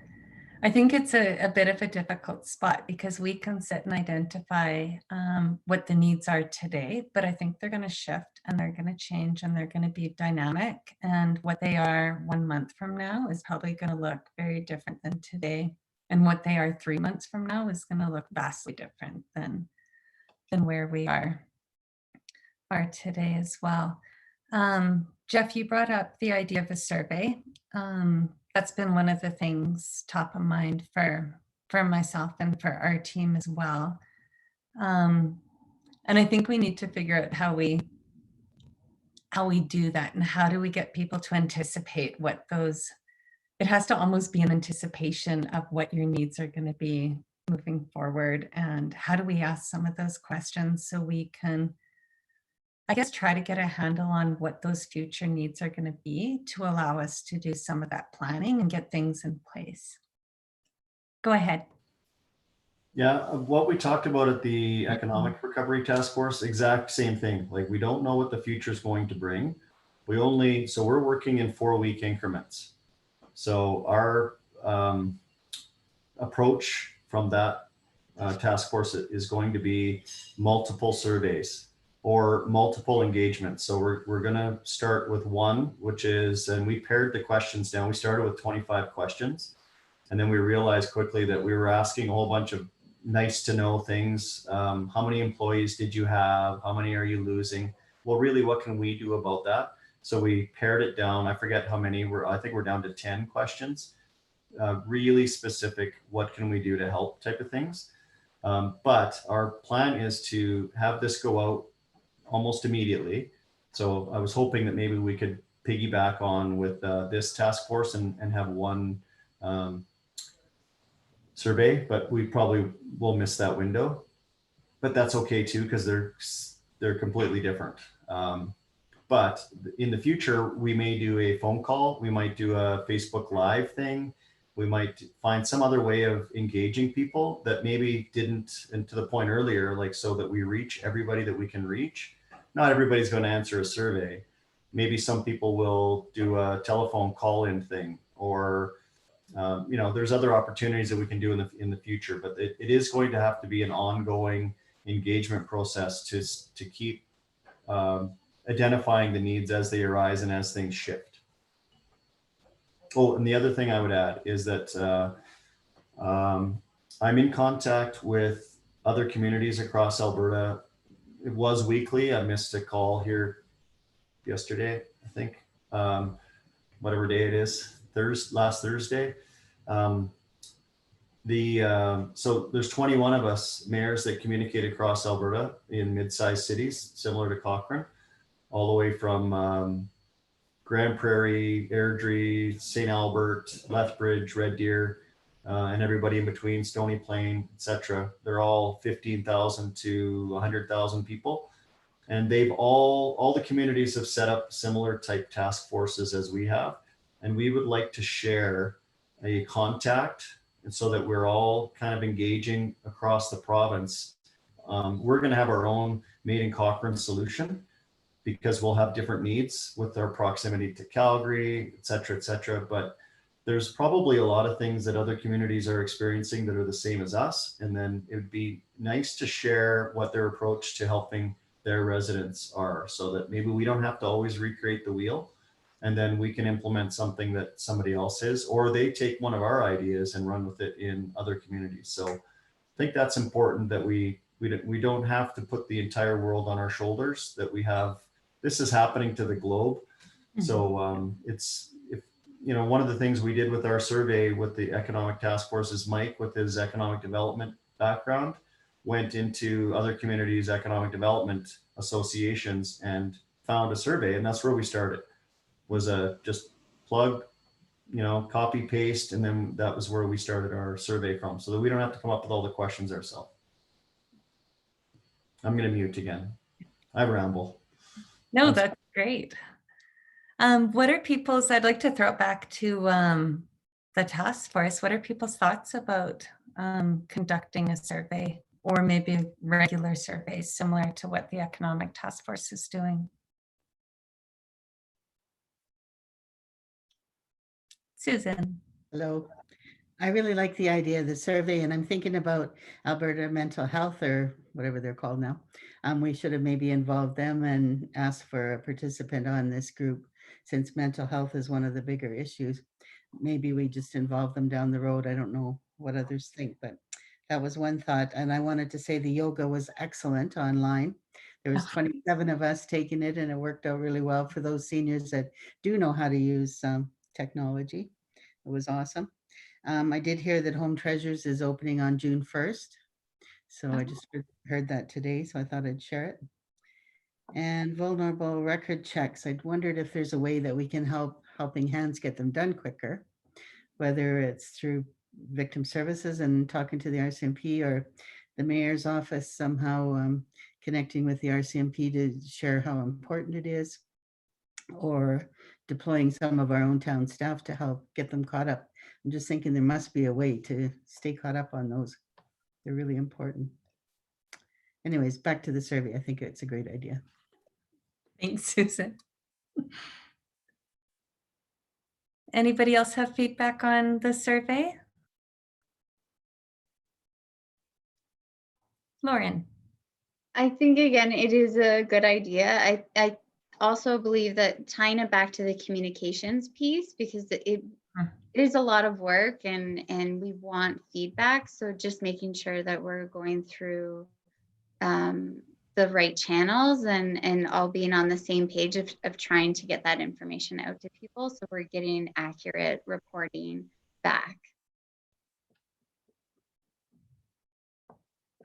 I think it's a bit of a difficult spot, because we can sit and identify what the needs are today, but I think they're going to shift, and they're going to change, and they're going to be dynamic. And what they are 1 month from now is probably going to look very different than today. And what they are 3 months from now is going to look vastly different than where we are today as well. Jeff, you brought up the idea of a survey. That's been one of the things top of mind for myself and for our team as well. And I think we need to figure out how we do that, and how do we get people to anticipate what those, it has to almost be an anticipation of what your needs are going to be moving forward. And how do we ask some of those questions so we can, I guess, try to get a handle on what those future needs are going to be, to allow us to do some of that planning and get things in place. Go ahead. Yeah, what we talked about at the Economic Recovery Task Force, exact same thing. Like, we don't know what the future is going to bring. So we're working in 4-week increments. So our approach from that task force is going to be multiple surveys or multiple engagements. So we're going to start with one, which is, and we pared the questions down. We started with 25 questions, and then we realized quickly that we were asking a whole bunch of nice to know things. How many employees did you have? How many are you losing? Well, really, what can we do about that? So we pared it down. I forget how many I think we're down to 10 questions, really specific. What can we do to help type of things. But our plan is to have this go out almost immediately. So I was hoping that maybe we could piggyback on with this task force and have one survey, but we probably will miss that window. But that's okay too, because they're completely different. But in the future, we may do a phone call. We might do a Facebook Live thing. We might find some other way of engaging people that maybe didn't, and to the point earlier, like so that we reach everybody that we can reach. Not everybody's going to answer a survey. Maybe some people will do a telephone call-in thing, or you know, there's other opportunities that we can do in the future. But it is going to have to be an ongoing engagement process to keep identifying the needs as they arise and as things shift. Oh, and the other thing I would add is that I'm in contact with other communities across Alberta. It was weekly. I missed a call here yesterday, I think, whatever day it is, last Thursday. So there's 21 of us mayors that communicate across Alberta in mid-sized cities, similar to Cochrane, all the way from Grand Prairie, Airdrie, St. Albert, Lethbridge, Red Deer, and everybody in between, Stony Plain, etc. They're all 15,000 to 100,000 people. And they've all the communities have set up similar type task forces as we have. And we would like to share a contact, and so that we're all kind of engaging across the province. We're going to have our own Made in Cochrane solution, because we'll have different needs with our proximity to Calgary, et cetera, but there's probably a lot of things that other communities are experiencing that are the same as us. And then it would be nice to share what their approach to helping their residents are, so that maybe we don't have to always recreate the wheel, and then we can implement something that somebody else is, or they take one of our ideas and run with it in other communities. So I think that's important, that we don't have to put the entire world on our shoulders, that we have. This is happening to the globe. So you know, one of the things we did with our survey with the economic task force is Mike, with his economic development background, went into other communities' economic development associations and found a survey. And that's where we started, was just plug, you know, copy, paste. And then that was where we started our survey from, so that we don't have to come up with all the questions ourselves. I'm going to mute again. I ramble. No, that's great. What are people's, I'd like to throw it back to the task force. What are people's thoughts about conducting a survey, or maybe regular surveys similar to what the economic task force is doing? Susan. Hello. I really like the idea of the survey, and I'm thinking about Alberta Mental Health, or whatever they're called now. We should have maybe involved them and asked for a participant on this group, since mental health is one of the bigger issues. Maybe we just involve them down the road. I don't know what others think, but that was one thought. And I wanted to say the yoga was excellent online. There was 27 of us taking it, and it worked out really well for those seniors that do know how to use technology. It was awesome. I did hear that Home Treasures is opening on June 1st. So I just heard that today, so I thought I'd share it. And vulnerable record checks. I'd wondered if there's a way that we can Helping Hands get them done quicker, whether it's through victim services and talking to the RCMP, or the mayor's office somehow connecting with the RCMP to share how important it is, or deploying some of our own town staff to help get them caught up. I'm just thinking there must be a way to stay caught up on those. They're really important. Anyways, back to the survey. I think it's a great idea. Thanks, Susan. Anybody else have feedback on the survey? Lauren. I think again, it is a good idea. I also believe that tying it back to the communications piece, because it is a lot of work and we want feedback. So just making sure that we're going through the right channels and all being on the same page of trying to get that information out to people. So we're getting accurate reporting back.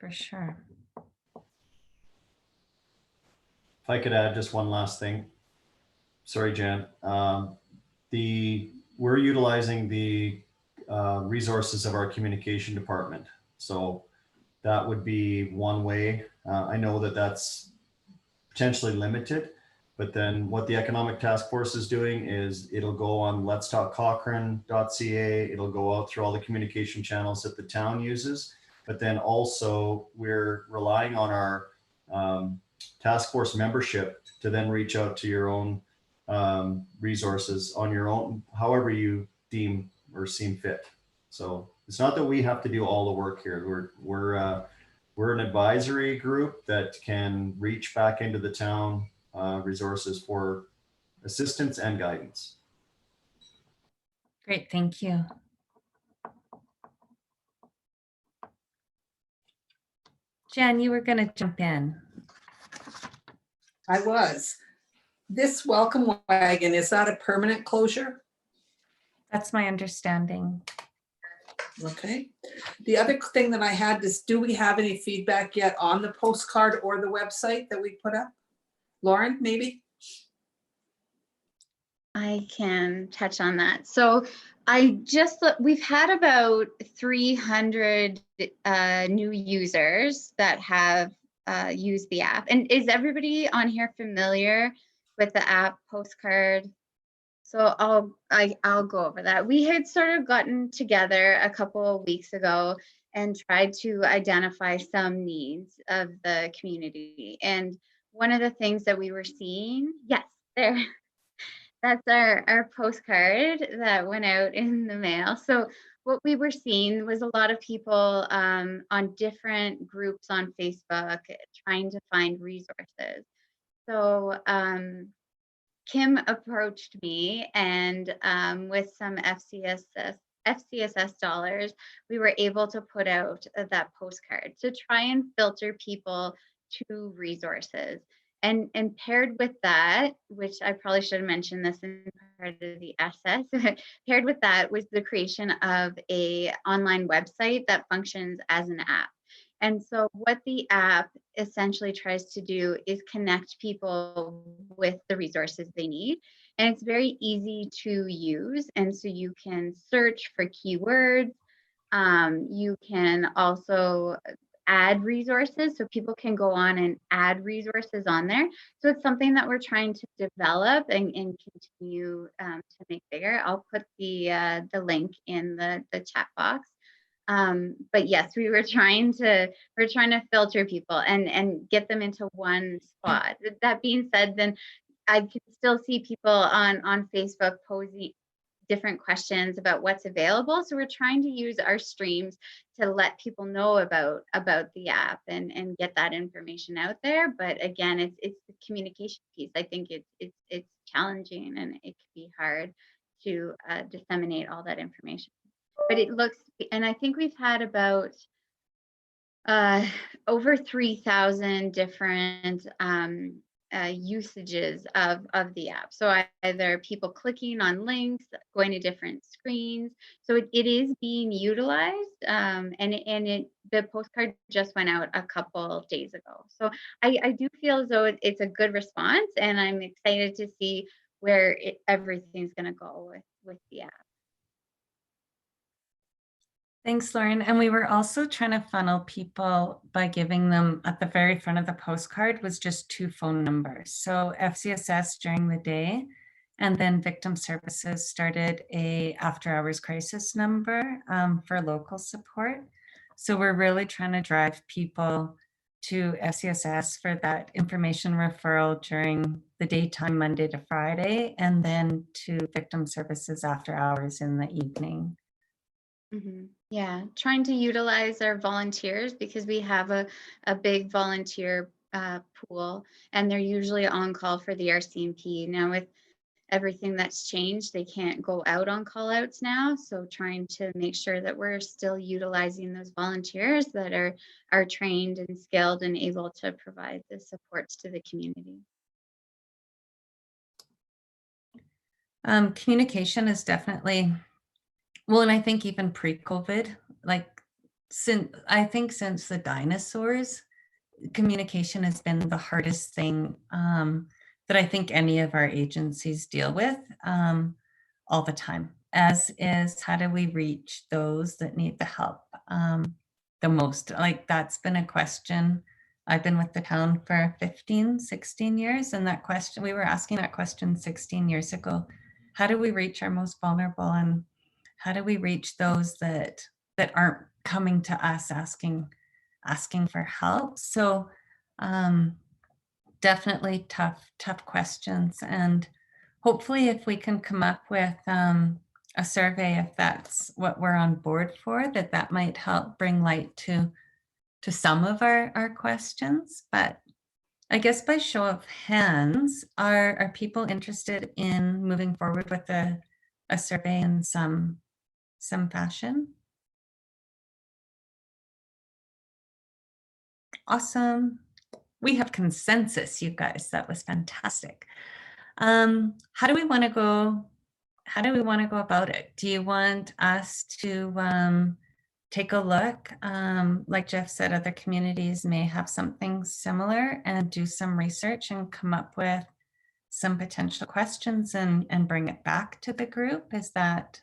For sure. If I could add just one last thing. Sorry, Jan. We're utilizing the resources of our communication department. So that would be one way. I know that that's potentially limited, but then what the Economic Task Force is doing is it'll go on letstalkcochrane.ca. It'll go out through all the communication channels that the town uses. But then also we're relying on our task force membership to then reach out to your own resources on your own, however you deem or seem fit. So it's not that we have to do all the work here. We're an advisory group that can reach back into the town resources for assistance and guidance. Great, thank you. Jan, you were going to jump in. I was. This welcome wagon, is that a permanent closure? That's my understanding. Okay. The other thing that I had is, do we have any feedback yet on the postcard or the website that we put up? Lauren, maybe? I can touch on that. So we've had about 300 new users that have used the app. And is everybody on here familiar with the app Postcard? So I'll go over that. We had sort of gotten together a couple of weeks ago and tried to identify some needs of the community. And one of the things that we were seeing, yes, there. That's our postcard that went out in the mail. So what we were seeing was a lot of people on different groups on Facebook trying to find resources. So Kim approached me and with some FCSS dollars, we were able to put out that postcard to try and filter people to resources. And paired with that, which I probably should have mentioned this in part of the SS, paired with that was the creation of an online website that functions as an app. And so what the app essentially tries to do is connect people with the resources they need. And it's very easy to use. And so you can search for keywords. You can also add resources, so people can go on and add resources on there. So it's something that we're trying to develop and continue to make bigger. I'll put the link in the chat box. But yes, we're trying to filter people and get them into one spot. That being said, then I can still see people on Facebook posing different questions about what's available. So we're trying to use our streams to let people know about the app and get that information out there. But again, it's the communication piece. I think it's challenging and it can be hard to disseminate all that information. But it looks, and I think we've had about over 3,000 different usages of the app. So either people clicking on links, going to different screens. So it is being utilized, and the postcard just went out a couple days ago. So I do feel as though it's a good response, and I'm excited to see where everything's going to go with the app. Thanks, Lauren. And we were also trying to funnel people by giving them at the very front of the postcard was just 2 phone numbers. So FCSS during the day, and then Victim Services started a after-hours crisis number for local support. So we're really trying to drive people to FCSS for that information referral during the daytime, Monday to Friday, and then to Victim Services after hours in the evening. Mm-hmm. Yeah, trying to utilize our volunteers because we have a big volunteer pool, and they're usually on call for the RCMP. Now with everything that's changed, they can't go out on call outs now. So trying to make sure that we're still utilizing those volunteers that are trained and skilled and able to provide the supports to the community. Communication is definitely, well, and I think even pre-COVID, like since the dinosaurs, communication has been the hardest thing that I think any of our agencies deal with all the time, as is how do we reach those that need the help the most? Like that's been a question. I've been with the town for 15, 16 years, and that question, we were asking that question 16 years ago. How do we reach our most vulnerable, and how do we reach those that aren't coming to us asking for help? So definitely tough questions, and hopefully if we can come up with a survey, if that's what we're on board for, that might help bring light to some of our questions. But I guess by show of hands, are people interested in moving forward with a survey in some fashion? Awesome. We have consensus, you guys. That was fantastic. How do we want to go about it? Do you want us to take a look? Like Jeff said, other communities may have something similar, and do some research and come up with some potential questions and bring it back to the group. Is that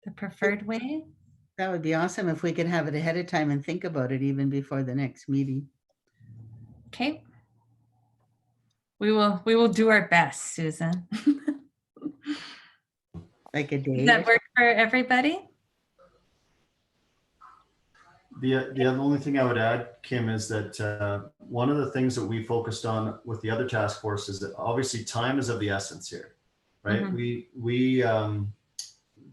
the preferred way? That would be awesome if we could have it ahead of time and think about it even before the next meeting. Okay. We will do our best, Susan. Like a day. Does that work for everybody? The only thing I would add, Kim, is that one of the things that we focused on with the other task force is that obviously time is of the essence here, right? Mm-hmm.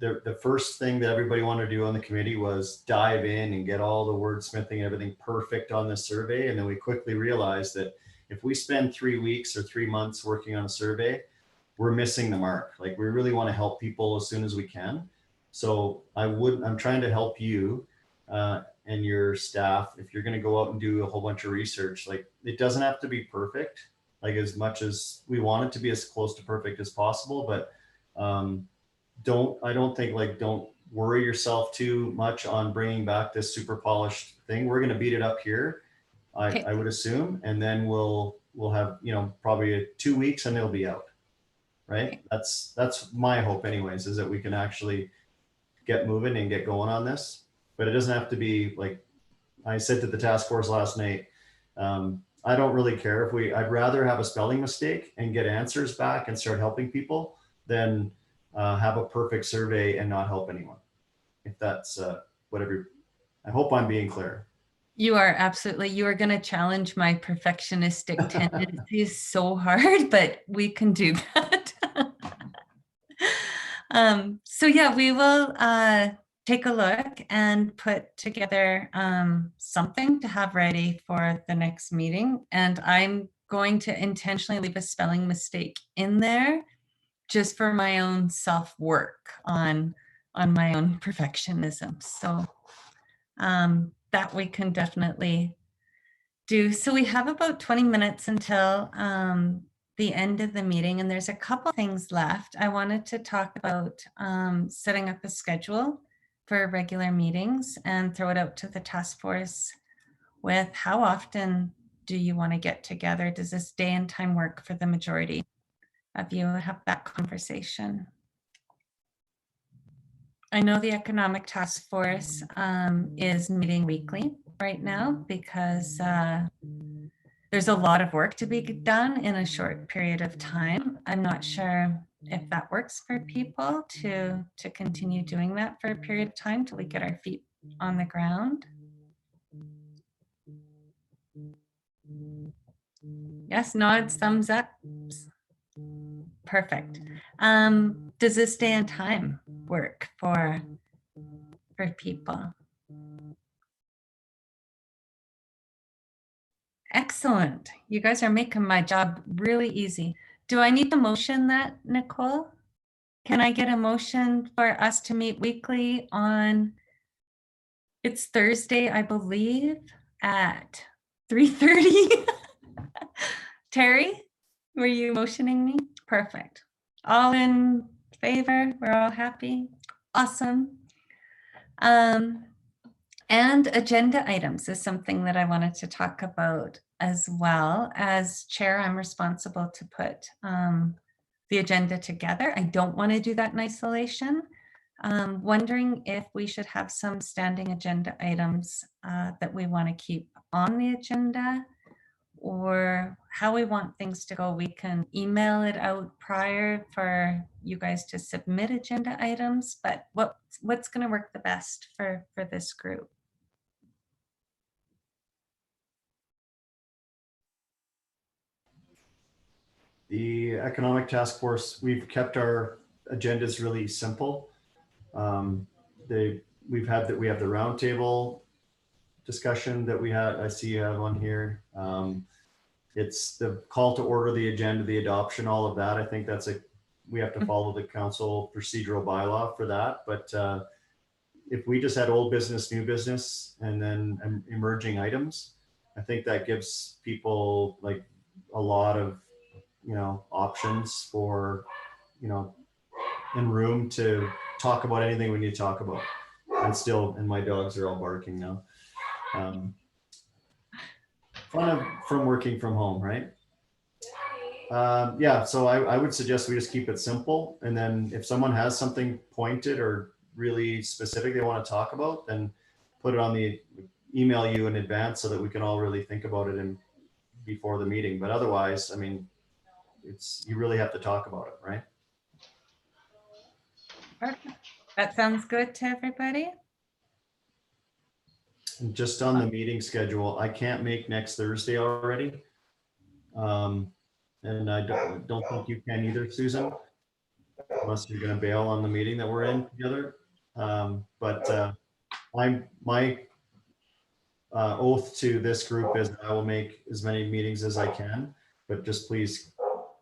The first thing that everybody wanted to do on the committee was dive in and get all the wordsmithing and everything perfect on this survey. And then we quickly realized that if we spend 3 weeks or 3 months working on a survey, we're missing the mark. Like we really want to help people as soon as we can. So I'm trying to help you and your staff. If you're going to go out and do a whole bunch of research, like it doesn't have to be perfect, like as much as we want it to be as close to perfect as possible, but don't worry yourself too much on bringing back this super polished thing. We're going to beat it up here, I would assume, and then we'll have, probably 2 weeks and it'll be out, right? That's my hope anyways, is that we can actually get moving and get going on this. But it doesn't have to be like I said to the task force last night. I don't really care I'd rather have a spelling mistake and get answers back and start helping people than have a perfect survey and not help anyone. If that's whatever, I hope I'm being clear. You are absolutely, you are going to challenge my perfectionistic tendencies so hard, but we can do that. So yeah, we will take a look and put together something to have ready for the next meeting. And I'm going to intentionally leave a spelling mistake in there just for my own self-work on my own perfectionism. So that we can definitely do. So we have about 20 minutes until the end of the meeting, and there's a couple things left. I wanted to talk about setting up a schedule for regular meetings and throw it out to the task force with how often do you want to get together? Does this day and time work for the majority of you? Have that conversation. I know the Economic Task Force is meeting weekly right now because there's a lot of work to be done in a short period of time. I'm not sure if that works for people to continue doing that for a period of time till we get our feet on the ground. Yes, nods, thumbs up. Perfect. Does this day and time work for people? Excellent. You guys are making my job really easy. Do I need to motion that, Nicole? Can I get a motion for us to meet weekly on, it's Thursday, I believe, at 3:30? Terry, were you motioning me? Perfect. All in favor? We're all happy? Awesome. And agenda items is something that I wanted to talk about as well. As chair, I'm responsible to put the agenda together. I don't want to do that in isolation. Wondering if we should have some standing agenda items that we want to keep on the agenda, or how we want things to go. We can email it out prior for you guys to submit agenda items, but what's going to work the best for this group? The Economic Task Force, we've kept our agendas really simple. We have the roundtable discussion that I see you have on here. It's the call to order, the agenda, the adoption, all of that. I think we have to follow the council procedural bylaw for that. But if we just had old business, new business, and then emerging items, I think that gives people like a lot of, options for, in room to talk about anything we need to talk about. And my dogs are all barking now. From working from home, right? Yeah, so I would suggest we just keep it simple. And then if someone has something pointed or really specific they want to talk about, then put it on email you in advance so that we can all really think about it before the meeting. But otherwise, I mean, you really have to talk about it, right? Perfect. That sounds good to everybody. And just on the meeting schedule, I can't make next Thursday already. And I don't think you can either, Susan, unless you're going to bail on the meeting that we're in together. But my oath to this group is I will make as many meetings as I can, but just please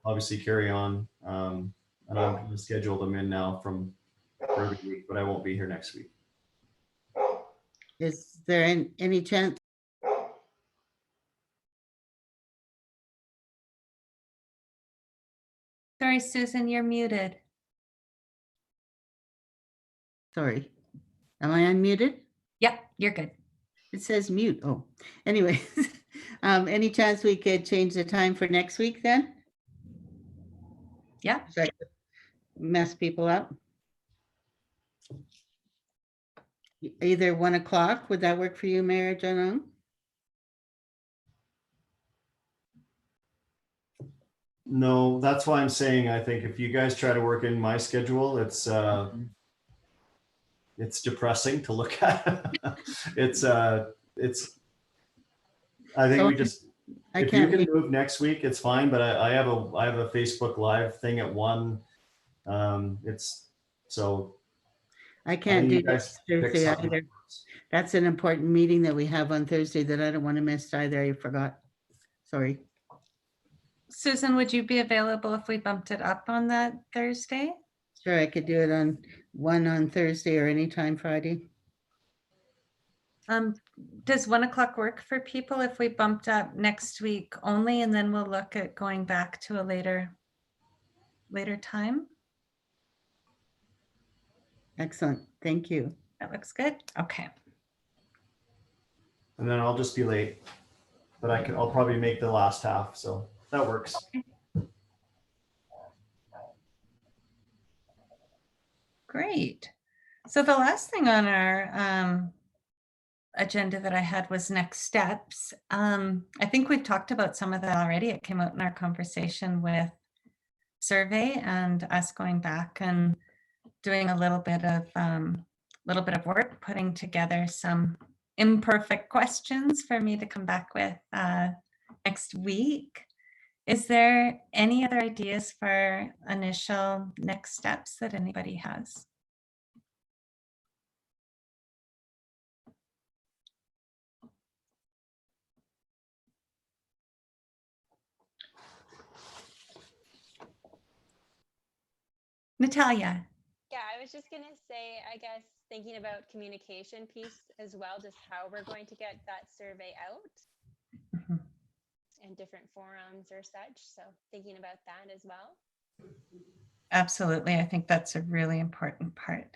obviously carry on. And I'm going to schedule them in now for every week, but I won't be here next week. Is there any chance? Sorry, Susan, you're muted. Sorry, am I unmuted? Yep, you're good. It says mute. Oh, anyway, any chance we could change the time for next week then? Yeah. Should I mess people up? Either 1 o'clock, would that work for you, Mayor Janong? No, that's why I'm saying, I think if you guys try to work in my schedule, it's depressing to look at. I think we just, if you can move next week, it's fine, but I have a Facebook Live thing at 1. I can't do this Thursday either. That's an important meeting that we have on Thursday that I don't want to miss either. I forgot. Sorry. Susan, would you be available if we bumped it up on that Thursday? Sure, I could do it on 1 on Thursday or anytime Friday. Does 1 o'clock work for people if we bumped up next week only, and then we'll look at going back to a later time? Excellent. Thank you. That looks good. Okay. And then I'll just be late, but I'll probably make the last half, so that works. Great. So the last thing on our agenda that I had was next steps. I think we've talked about some of that already. It came out in our conversation with survey and us going back and doing a little bit of work, putting together some imperfect questions for me to come back with next week. Is there any other ideas for initial next steps that anybody has? Natalia. Yeah, I was just gonna say, I guess, thinking about communication piece as well, just how we're going to get that survey out Mhm. in different forums or such. So thinking about that as well. Absolutely. I think that's a really important part.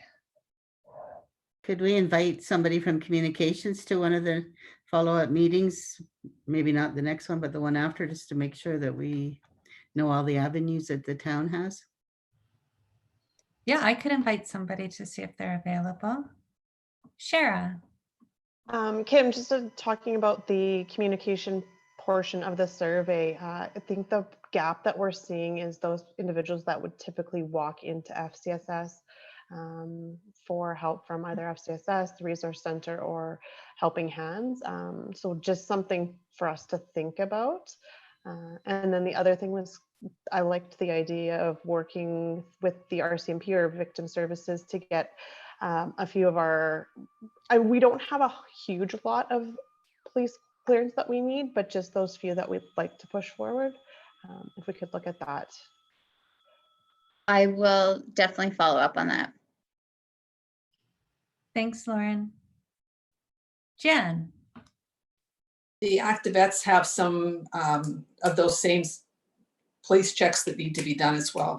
Could we invite somebody from communications to one of the follow-up meetings? Maybe not the next one, but the one after, just to make sure that we know all the avenues that the town has? Yeah, I could invite somebody to see if they're available. Shara. Kim, just talking about the communication portion of the survey, I think the gap that we're seeing is those individuals that would typically walk into FCSS for help from either FCSS, the Resource Center, or Helping Hands. So just something for us to think about. And then the other thing was, I liked the idea of working with the RCMP or Victim Services to get a few of our, we don't have a huge lot of police clearance that we need, but just those few that we'd like to push forward. If we could look at that. I will definitely follow up on that. Thanks, Lauren. Jen. The Activettes have some of those same police checks that need to be done as well.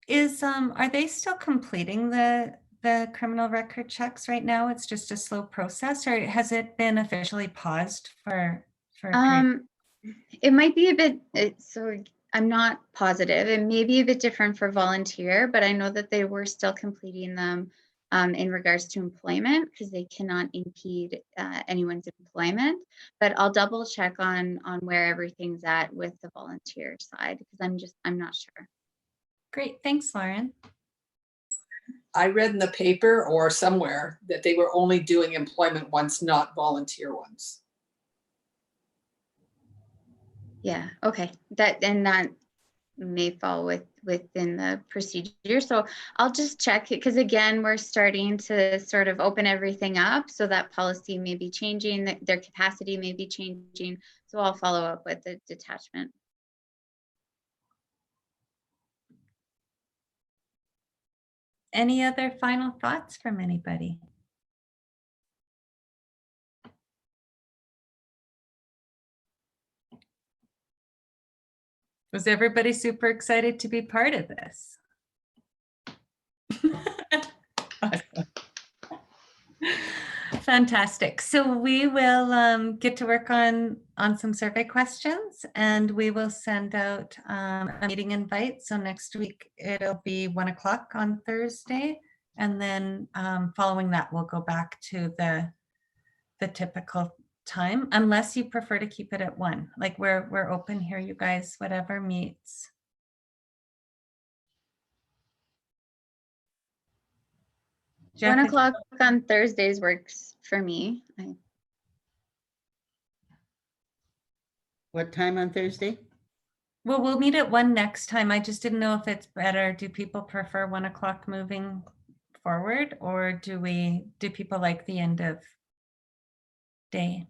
Are they still completing the criminal record checks right now? It's just a slow process, or has it been officially paused for a period? It might be a bit, so I'm not positive. It may be a bit different for volunteer, but I know that they were still completing them in regards to employment, because they cannot impede anyone's employment. But I'll double check on where everything's at with the volunteer side, because I'm not sure. Great, thanks, Lauren. I read in the paper or somewhere that they were only doing employment ones, not volunteer ones. Yeah, okay. That may fall within the procedure. So I'll just check it, because again, we're starting to sort of open everything up, so that policy may be changing, their capacity may be changing. So I'll follow up with the detachment. Any other final thoughts from anybody? Was everybody super excited to be part of this? Awesome. Fantastic. So we will get to work on some survey questions, and we will send out a meeting invite. So next week it'll be 1 o'clock on Thursday, and then following that we'll go back to the typical time, unless you prefer to keep it at 1. Like we're open here, you guys, whatever meets. Jeff, 1 o'clock on Thursdays works for me. What time on Thursday? Well, we'll meet at 1 next time. I just didn't know if it's better. Do people prefer 1 o'clock moving forward, or do people like the end of day?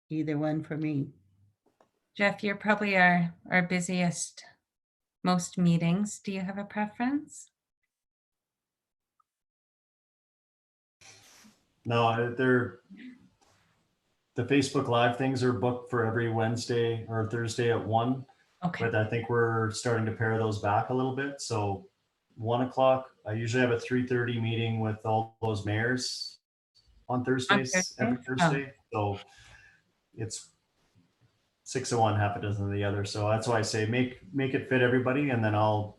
Either one for me. Jeff, you're probably our busiest, most meetings. Do you have a preference? No, the Facebook Live things are booked for every Wednesday or Thursday at 1. Okay. But I think we're starting to pare those back a little bit. So 1 o'clock, I usually have a 3:30 meeting with all those mayors on Thursdays, every Thursday. So it's 6 of one, half a dozen of the other. So that's why I say make it fit everybody, and then I'll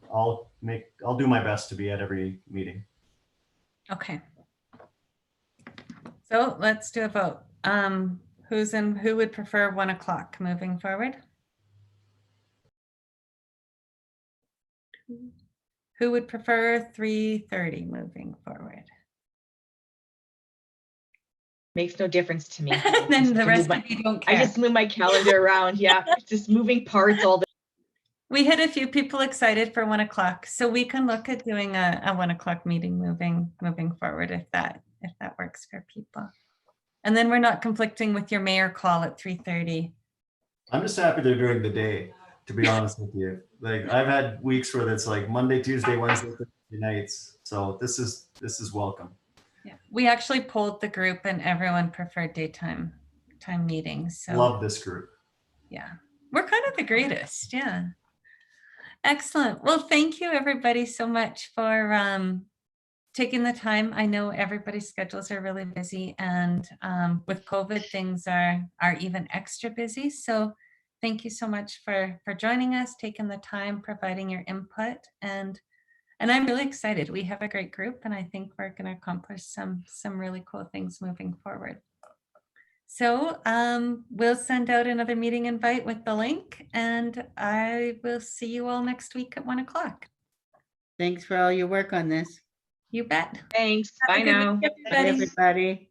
do my best to be at every meeting. Okay. So let's do a vote. Who would prefer 1 o'clock moving forward? Who would prefer 3:30 moving forward? Makes no difference to me. Then the rest of you don't care. I just move my calendar around. Yeah, it's just moving parts all the We had a few people excited for 1 o'clock, so we can look at doing a 1 o'clock meeting moving forward if that works for people. And then we're not conflicting with your mayor call at 3:30 I'm just happy they're doing the day, to be honest with you. Like I've had weeks where it's like Monday, Tuesday, Wednesday, Thursday nights. So this is welcome. Yeah, we actually polled the group and everyone preferred daytime meetings. So Love this group. yeah, we're kind of the greatest. Yeah. Excellent. Well, thank you everybody so much for taking the time. I know everybody's schedules are really busy, and with COVID, things are even extra busy. So thank you so much for joining us, taking the time, providing your input, and I'm really excited. We have a great group, and I think we're going to accomplish some really cool things moving forward. So we'll send out another meeting invite with the link, and I will see you all next week at 1 o'clock. Thanks for all your work on this. You bet. Thanks. Have Bye a good now. week, Bye, everybody. everybody.